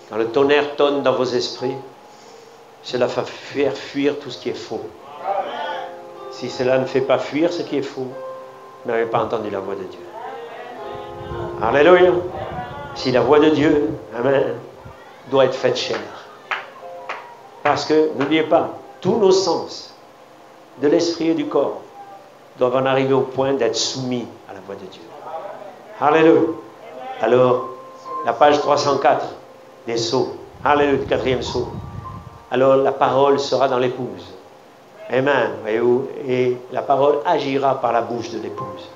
A: Quand le tonnerre tonne dans vos esprits, cela va faire fuir tout ce qui est faux. Si cela ne fait pas fuir ce qui est faux, vous n'avez pas entendu la voix de Dieu. Alléluia. Si la voix de Dieu, amen, doit être faite chair. Parce que, n'oubliez pas, tous nos sens, de l'esprit et du corps, doivent en arriver au point d'être soumis à la voix de Dieu. Alléluia. Alors, la page 304 des sceaux. Alléluia, le 4e sceau. Alors, la parole sera dans l'épouse. Amen. Voyez-vous? Et la parole agira par la bouche de l'épouse.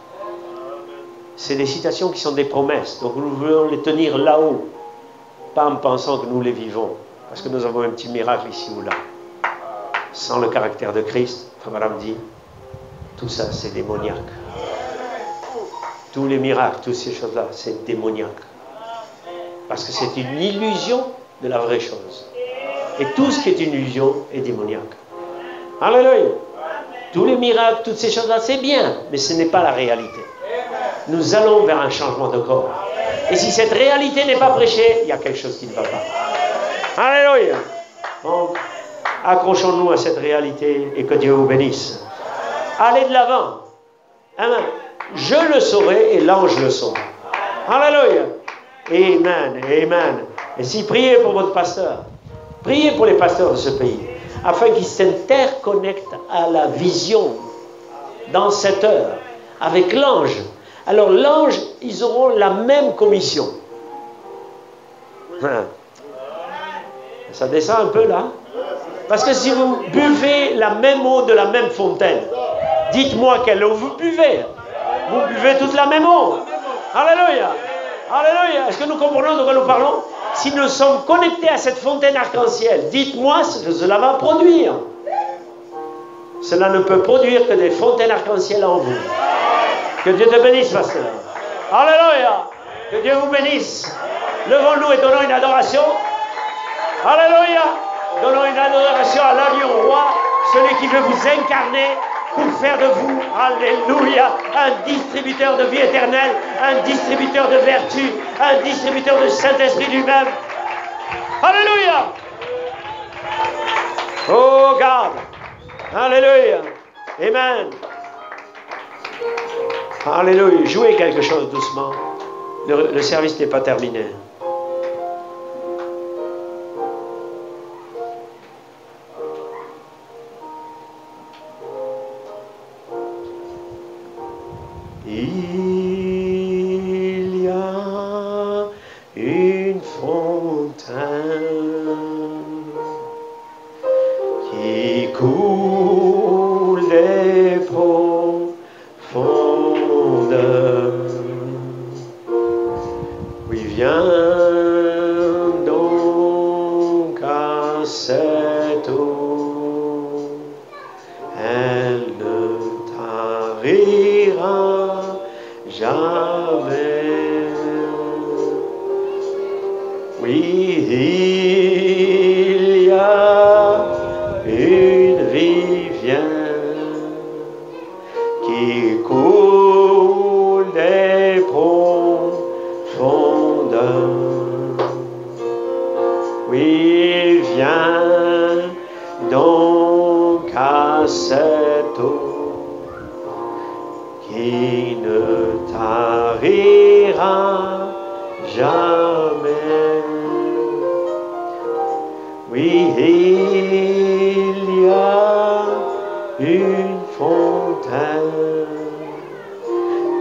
A: C'est des citations qui sont des promesses. Donc, nous voulons les tenir là-haut. Pas en pensant que nous les vivons. Parce que nous avons un petit miracle ici ou là. Sans le caractère de Christ, Abraham dit, tout ça, c'est démoniaque. Tous les miracles, toutes ces choses-là, c'est démoniaque. Parce que c'est une illusion de la vraie chose. Et tout ce qui est une illusion est démoniaque. Alléluia. Tous les miracles, toutes ces choses-là, c'est bien, mais ce n'est pas la réalité. Nous allons vers un changement de corps. Et si cette réalité n'est pas prêchée, il y a quelque chose qui ne va pas. Alléluia. Donc, accrochons-nous à cette réalité et que Dieu vous bénisse. Allez de l'avant. Amen. Je le saurai et l'ange le saura. Alléluia. Amen. Amen. Et si priez pour votre pasteur, priez pour les pasteurs de ce pays, afin qu'ils s'interconnectent à la vision dans cette heure, avec l'ange. Alors l'ange, ils auront la même commission. Ça descend un peu là. Parce que si vous buvez la même eau de la même fontaine, dites-moi quelle eau vous buvez. Vous buvez toute la même eau. Alléluia. Alléluia. Est-ce que nous comprenons de quoi nous parlons? Si nous sommes connectés à cette fontaine arc-en-ciel, dites-moi ce que cela va produire. Cela ne peut produire que des fontaines arc-en-ciel en vous. Que Dieu te bénisse, pasteur. Alléluia. Que Dieu vous bénisse. Levons-nous et donnons une adoration. Alléluia. Donnons une adoration à l'agneau roi, celui qui veut vous incarner pour faire de vous, alléluia, un distributeur de vie éternelle, un distributeur de vertu, un distributeur de Saint-Esprit lui-même. Alléluia. Oh God. Alléluia. Amen. Alléluia. Jouez quelque chose doucement. Le service n'est pas terminé. Il y a une fontaine qui coule des profondeurs. Oui, viens donc à cette eau, elle ne tarira jamais. Oui, il y a une rivière qui coule des profondeurs. Oui, viens donc à cette eau qui ne tarira jamais. Oui, il y a une fontaine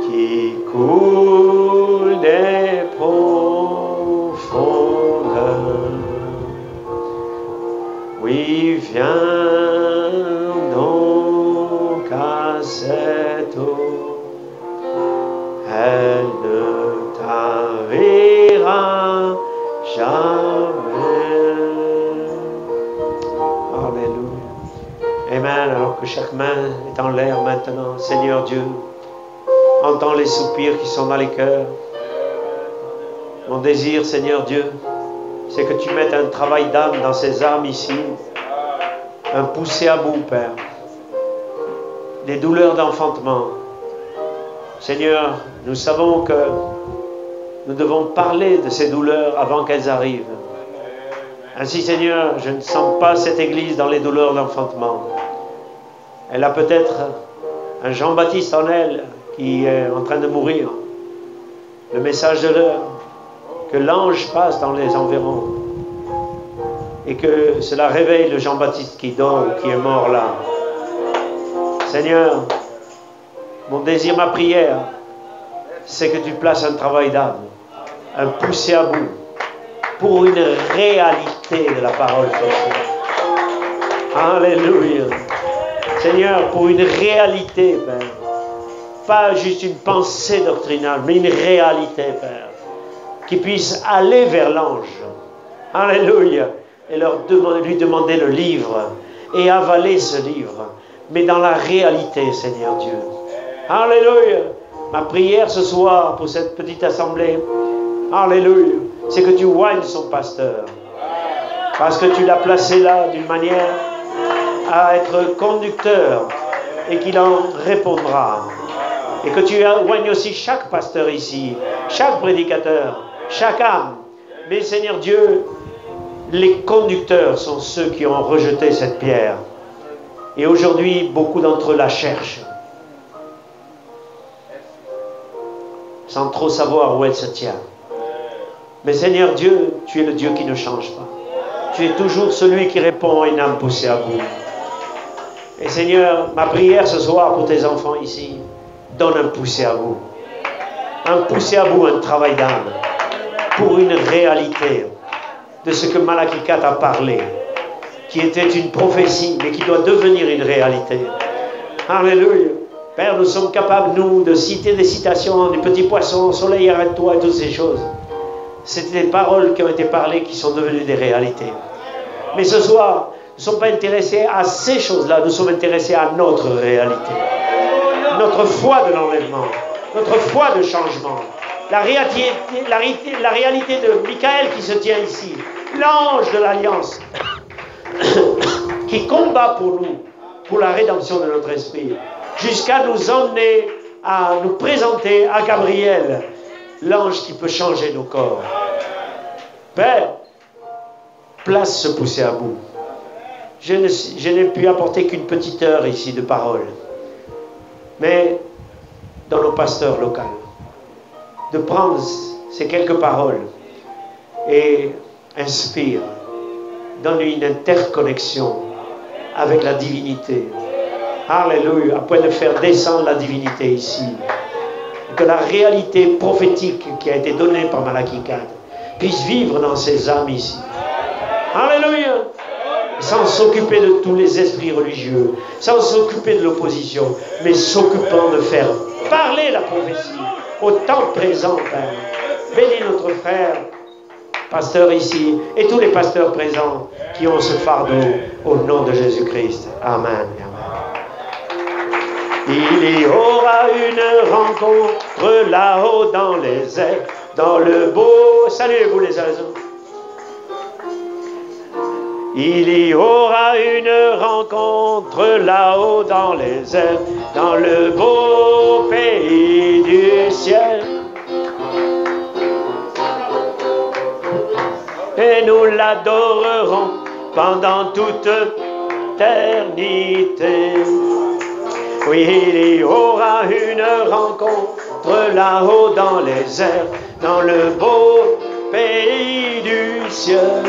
A: qui coule des profondeurs. Oui, viens donc à cette eau, elle ne tarira Amen. Alors que chaque main est en l'air maintenant, Seigneur Dieu, entends les soupirs qui sont dans les cœurs. Mon désir, Seigneur Dieu, c'est que tu mettes un travail d'âme dans ces âmes ici, un poussé à bout, Père, des douleurs d'enfantement. Seigneur, nous savons que nous devons parler de ces douleurs avant qu'elles arrivent. Ainsi, Seigneur, je ne sens pas cette Église dans les douleurs d'enfantement. Elle a peut-être un Jean-Baptiste en elle qui est en train de mourir. Le message de l'heure, que l'ange passe dans les environs et que cela réveille le Jean-Baptiste qui dort ou qui est mort là. Seigneur, mon désir, ma prière, c'est que tu places un travail d'âme, un poussé à bout pour une réalité de la parole. Alléluia. Seigneur, pour une réalité, Père. Pas juste une pensée doctrinale, mais une réalité, Père. Qui puisse aller vers l'ange. Alléluia. Et lui demander le livre. Et avaler ce livre. Mais dans la réalité, Seigneur Dieu. Alléluia. Ma prière ce soir pour cette petite assemblée. Alléluia. C'est que tu oignes son pasteur. Parce que tu l'as placé là d'une manière à être conducteur. Et qu'il en répondra. Et que tu oignes aussi chaque pasteur ici. Chaque prédicateur. Chaque âme. Mais Seigneur Dieu, les conducteurs sont ceux qui ont rejeté cette pierre. Et aujourd'hui, beaucoup d'entre eux la cherchent. Sans trop savoir où elle se tient. Mais Seigneur Dieu, tu es le Dieu qui ne change pas. Tu es toujours celui qui répond à une âme poussée à bout. Et Seigneur, ma prière ce soir pour tes enfants ici, donne un poussé à bout. Un poussé à bout, un travail d'âme. Pour une réalité de ce que Malachie 4 a parlé, qui était une prophétie, mais qui doit devenir une réalité. Alléluia. Père, nous sommes capables, nous, de citer des citations du petit poisson, soleil, arrête-toi, et toutes ces choses. C'était des paroles qui ont été parlées, qui sont devenues des réalités. Mais ce soir, nous ne sommes pas intéressés à ces choses-là, nous sommes intéressés à notre réalité. Notre foi de l'enlèvement, notre foi de changement. La réalité de Michael qui se tient ici, l'ange de l'Alliance, qui combat pour nous, pour la rédemption de notre esprit, jusqu'à nous emmener à nous présenter à Gabriel, l'ange qui peut changer nos corps. Père, place ce poussé à bout. Je n'ai pu apporter qu'une petite heure ici de parole, mais dans nos pasteurs locaux, de prendre ces quelques paroles et inspire, donne une interconnexion avec la divinité. Alléluia, à point de faire descendre la divinité ici. Que la réalité prophétique qui a été donnée par Malachie 4 puisse vivre dans ces âmes ici. Alléluia. Sans s'occuper de tous les esprits religieux, sans s'occuper de l'opposition, mais s'occupant de faire parler la prophétie au temps présent, Père. Bénis notre frère, pasteur ici, et tous les pasteurs présents qui ont ce fardeau au nom de Jésus-Christ. Amen. Il y aura une rencontre là-haut dans les airs, dans le beau... Saluez-vous les oiseaux. Il y aura une rencontre là-haut dans les airs, dans le beau pays du ciel. Et nous l'adorerons pendant toute éternité. Oui, il y aura une rencontre là-haut dans les airs, dans le beau pays du ciel.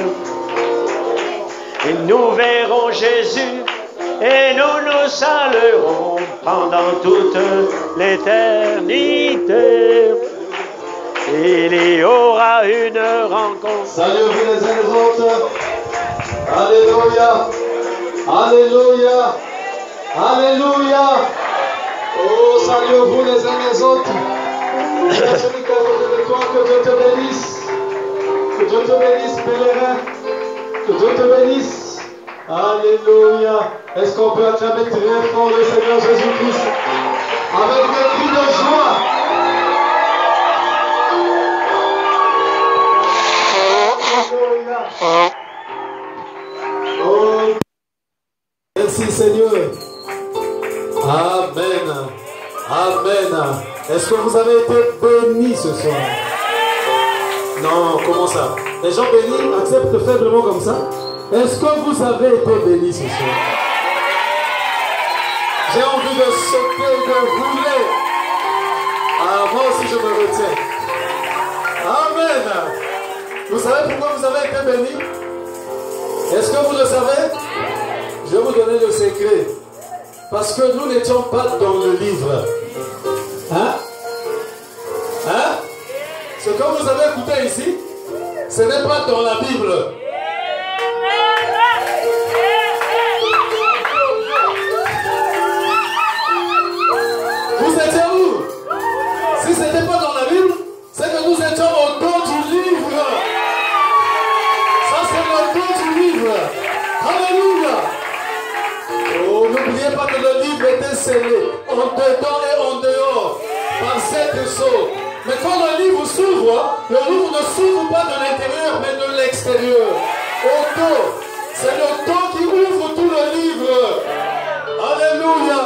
A: Et nous verrons Jésus et nous nous saluerons pendant toute l'éternité. Il y aura une rencontre.
B: Saluez-vous les uns les autres. Alléluia. Alléluia. Alléluia. Oh, saluez-vous les uns les autres. Celui qui est à côté de toi, que Dieu te bénisse. Que Dieu te bénisse, pèlerin. Que Dieu te bénisse. Alléluia. Est-ce qu'on peut acclamer très fort le Seigneur Jésus-Christ avec des cris de joie? Alléluia. Oh, merci Seigneur. Amen. Amen. Est-ce que vous avez été bénis ce soir? Non, comment ça? Les gens bénis acceptent faiblement comme ça? Est-ce que vous avez été bénis ce soir? J'ai envie de sauter, de rouler. Ah, moi aussi je me retiens. Amen. Vous savez pourquoi vous avez été bénis? Est-ce que vous le savez? Je vais vous donner le secret. Parce que nous n'étions pas dans le livre. Hein? Hein? Ce que vous avez écouté ici, ce n'est pas dans la Bible. Vous étiez où? Si ce n'était pas dans la Bible, c'est que nous étions au dos du livre. Ça, c'est le dos du livre. Alléluia. Oh, n'oubliez pas que le livre était scellé en dedans et en dehors par sept sceaux. Mais quand le livre s'ouvre, le livre ne s'ouvre pas de l'intérieur, mais de l'extérieur. Au dos. C'est le dos qui ouvre tout le livre. Alléluia.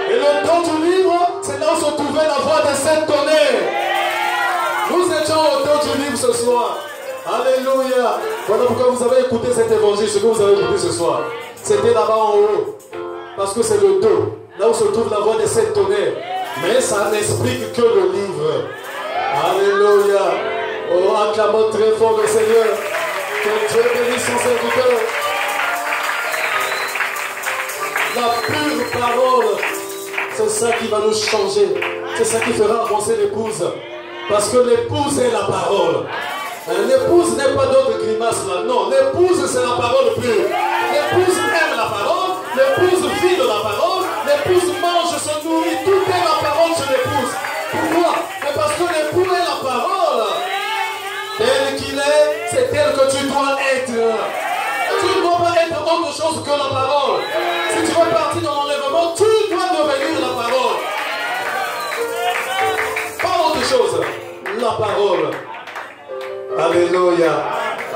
B: Et le dos du livre, c'est là où se trouvait la voix des sept tonnerres. Nous étions au dos du livre ce soir. Alléluia. Voilà pourquoi vous avez écouté cet évangile, ce que vous avez écouté ce soir. C'était là-bas en haut. Parce que c'est le dos. Là où se trouve la voix des sept tonnerres. Mais ça n'explique que le livre. Alléluia. Oh, acclamons très fort le Seigneur. Que Dieu bénisse son serviteur. La pure parole, c'est ça qui va nous changer. C'est ça qui fera avancer l'épouse. Parce que l'épouse est la parole. L'épouse n'est pas d'autre grimace là. Non, l'épouse c'est la parole pure. L'épouse aime la parole. L'épouse vit de la parole. L'épouse mange, se nourrit. Tout est la parole chez l'épouse. Pourquoi? Mais parce que l'époux est la parole. Tel qu'il est, c'est tel que tu dois être. Tu ne dois pas être autre chose que la parole. Si tu veux partir dans l'enlèvement, tu dois devenir la parole. Pas autre chose. La parole. Alléluia.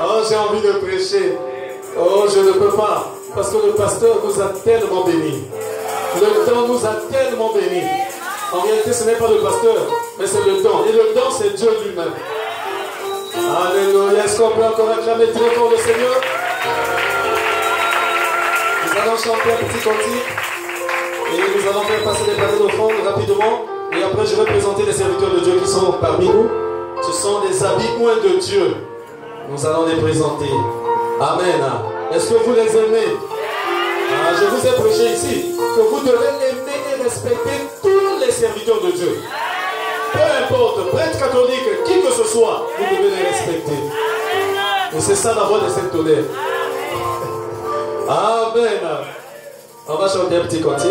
B: Oh, j'ai envie de prêcher. Oh, je ne peux pas. Parce que le pasteur nous a tellement bénis. Le temps nous a tellement bénis. En réalité, ce n'est pas le pasteur, mais c'est le temps. Et le temps, c'est Dieu lui-même. Alléluia. Est-ce qu'on peut encore acclamer très fort le Seigneur? Nous allons chanter un petit cantique. Et nous allons faire passer des paniers d'offrande rapidement. Et après, je vais présenter les serviteurs de Dieu qui sont parmi nous. Ce sont des habits de Dieu. Nous allons les présenter. Amen. Est-ce que vous les aimez? Je vous ai prêché ici que vous devez aimer et respecter tous les serviteurs de Dieu. Peu importe, prêtre catholique, qui que ce soit, vous devez les respecter. Et c'est ça la voix de cette tonnerre. Amen. On va chanter un petit cantique.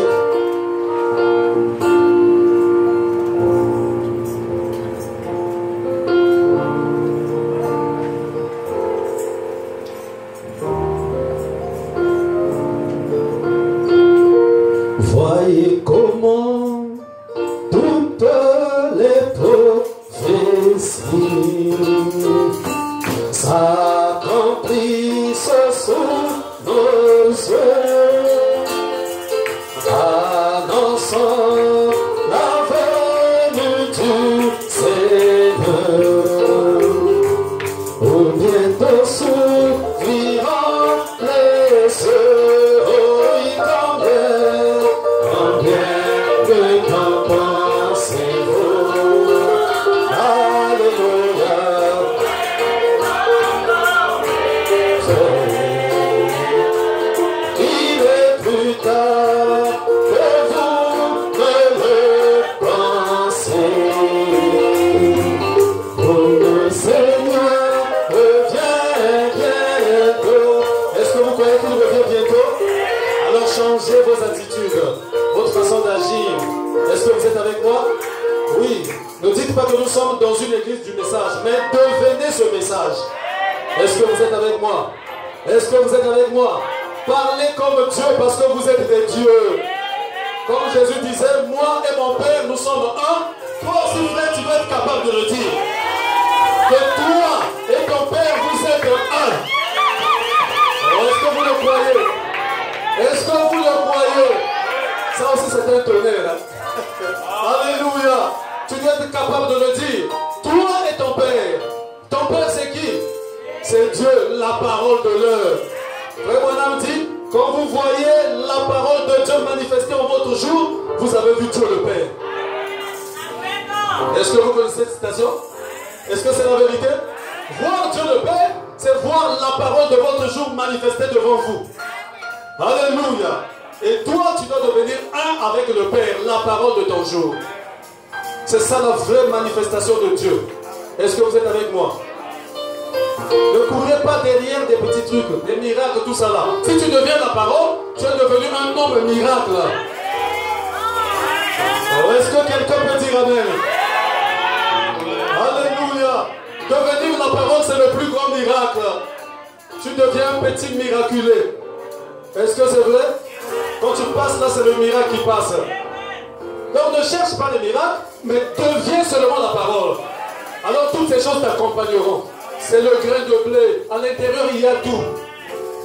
B: Voyez comment toutes les prophéties s'accomplissent sous nos yeux, annonçant la venue du Seigneur. Au bientôt s'ouvriront les cieux, qu'en pensez-vous? Alléluia. Il est plus tard que vous ne le pensez. Oh, le Seigneur revient bientôt. Est-ce que vous croyez qu'il revient bientôt? Alors changez vos attitudes, votre façon d'agir. Est-ce que vous êtes avec moi? Oui. Ne dites pas que nous sommes dans une église du message, mais devenez ce message. Est-ce que vous êtes avec moi? Est-ce que vous êtes avec moi? Parlez comme Dieu parce que vous êtes des dieux. Comme Jésus disait, moi et mon Père, nous sommes un. Toi aussi, frère, tu dois être capable de le dire. Que toi et ton Père, vous êtes un. Est-ce que vous le croyez? Est-ce que vous le croyez? Ça aussi, c'est un tonnerre. Alléluia. Tu dois être capable de le dire. Toi et ton Père. Ton Père, c'est qui? C'est Dieu, la parole de l'heure. Frère Branham dit, quand vous voyez la parole de Dieu manifestée en votre jour, vous avez vu Dieu le Père. Est-ce que vous connaissez cette citation? Est-ce que c'est la vérité? Voir Dieu le Père, c'est voir la parole de votre jour manifestée devant vous. Alléluia. Et toi, tu dois devenir un avec le Père, la parole de ton jour. C'est ça la vraie manifestation de Dieu. Est-ce que vous êtes avec moi? Ne courez pas derrière des petits trucs, des miracles, tout ça là. Si tu deviens la parole, tu es devenu un homme miracle. Est-ce que quelqu'un peut dire Amen? Alléluia. Devenir la parole, c'est le plus grand miracle. Tu deviens un petit miraculé. Est-ce que c'est vrai? Quand tu passes là, c'est le miracle qui passe. Donc ne cherche pas les miracles, mais deviens seulement la parole. Alors toutes ces choses t'accompagneront. C'est le grain de blé. À l'intérieur, il y a tout.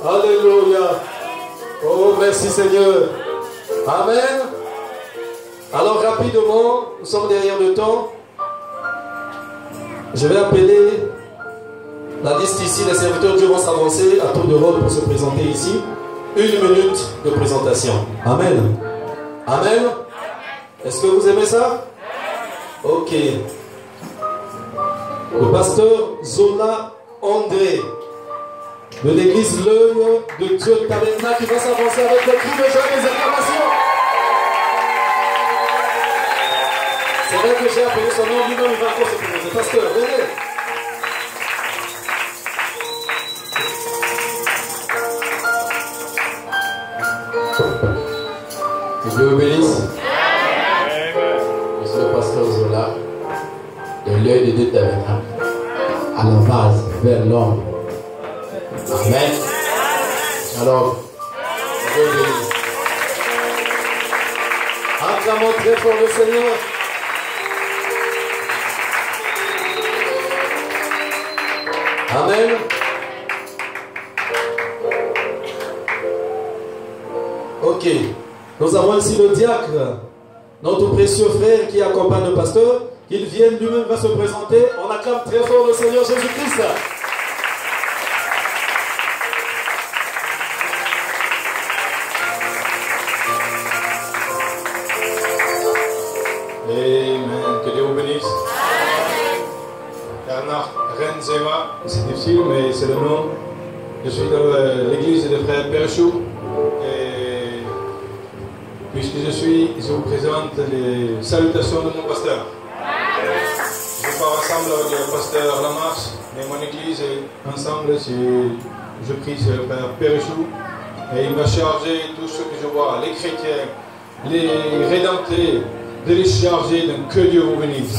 B: Alléluia. Oh, merci Seigneur. Amen. Alors rapidement, nous sommes derrière le temps. Je vais appeler la liste ici. Les serviteurs de Dieu vont s'avancer à tour de rôle pour se présenter ici. 1 minute de présentation. Amen. Amen. Est-ce que vous aimez ça? Ok. Le pasteur Zola André de l'église L'œil de Dieu Tabernacle qui va s'avancer avec les cris de joie et des acclamations. C'est vrai que j'ai appelé son nom, lui-même il va encore se présenter. Pasteur, venez. Que Dieu vous bénisse. Je suis le pasteur Zola de L'œil de Dieu Tabernacle, à la base, vers l'ombre. Amen. Alors, Dieu bénisse. Acclamons très fort le Seigneur. Amen. Ok. Nous avons ici le diacre, notre précieux frère qui accompagne le pasteur. Qu'il vienne lui-même, va se présenter. On acclame très fort le Seigneur Jésus-Christ.
C: Amen. Que Dieu vous bénisse. Bernard Renzema, c'est difficile, mais c'est le nom. Je suis dans l'église des frères Perchou. Et puisque je vous présente les salutations de mon pasteur. Je pars ensemble avec le pasteur Lamarche, mais mon église est ensemble. Je prie sur le frère Perchou. Et il m'a chargé tout ce que je vois, les chrétiens, les rédemptés, de les charger d'un que Dieu vous bénisse.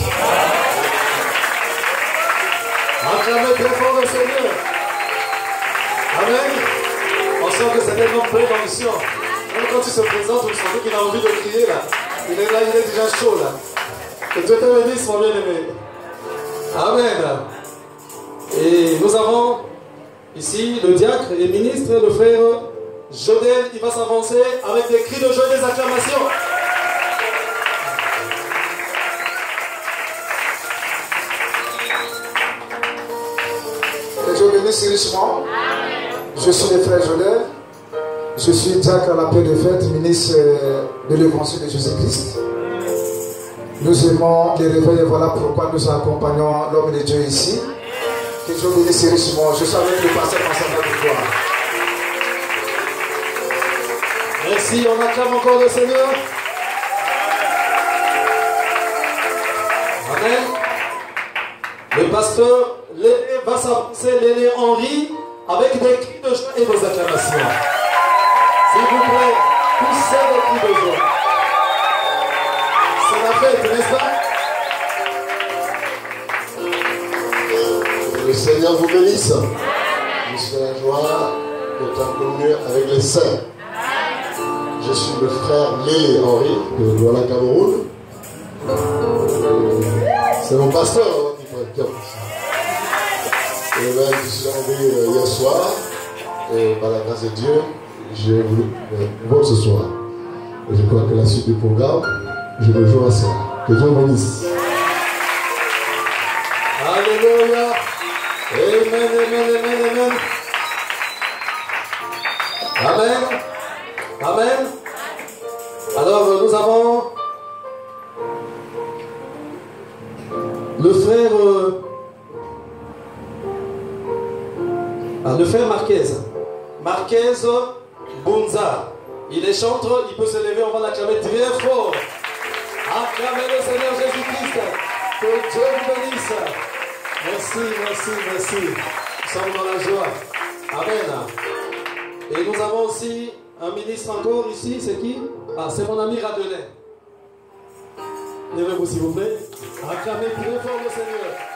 B: Acclamez très fort le Seigneur. Amen. On sent que c'est un homme plein d'ambition. Même quand il se présente, vous sentez qu'il a envie de crier là. Il est là, il est déjà chaud là. Que Dieu te bénisse, mon bien-aimé. Amen. Et nous avons ici le diacre et ministre, le frère Jodel. Il va s'avancer avec des cris de joie et des acclamations.
D: Que Dieu bénisse richement. Je suis le frère Jodel. Je suis diacre à la paix des fêtes, ministre de l'Évangile de Jésus-Christ. Nous aimons les réveils et voilà pourquoi nous accompagnons l'homme de Dieu ici. Que Dieu bénisse richement. Je suis avec le pasteur ensemble avec toi.
B: Merci, on acclame encore le Seigneur. Amen. Le pasteur l'aîné va s'avancer, l'aîné Henri, avec des cris de joie et des acclamations. S'il vous plaît, poussez des cris de joie. C'est la fête, n'est-ce pas?
D: Le Seigneur vous bénisse. Je suis en joie
B: d'être en communion avec les saints. Je suis le frère Lélé Henri de Douala Cameroun. C'est mon pasteur qui fait le cœur. Et bien, je suis arrivé hier soir. Et par la grâce de Dieu, j'ai voulu voir ce soir. Et je crois que la suite du programme, je me joins à ça. Que Dieu bénisse. Alléluia. Amen, amen, amen, amen. Amen. Amen. Alors, nous avons le frère Marquez Bunza. Il est chanteur, il peut se lever, on va l'acclamer très fort. Acclamez le Seigneur Jésus-Christ. Que Dieu vous bénisse. Merci, merci, merci. Nous sommes dans la joie. Amen. Et nous avons aussi un ministre encore ici, c'est qui? Ah, c'est mon ami Radelin. Levez-vous s'il vous plaît. Acclamez très fort le Seigneur.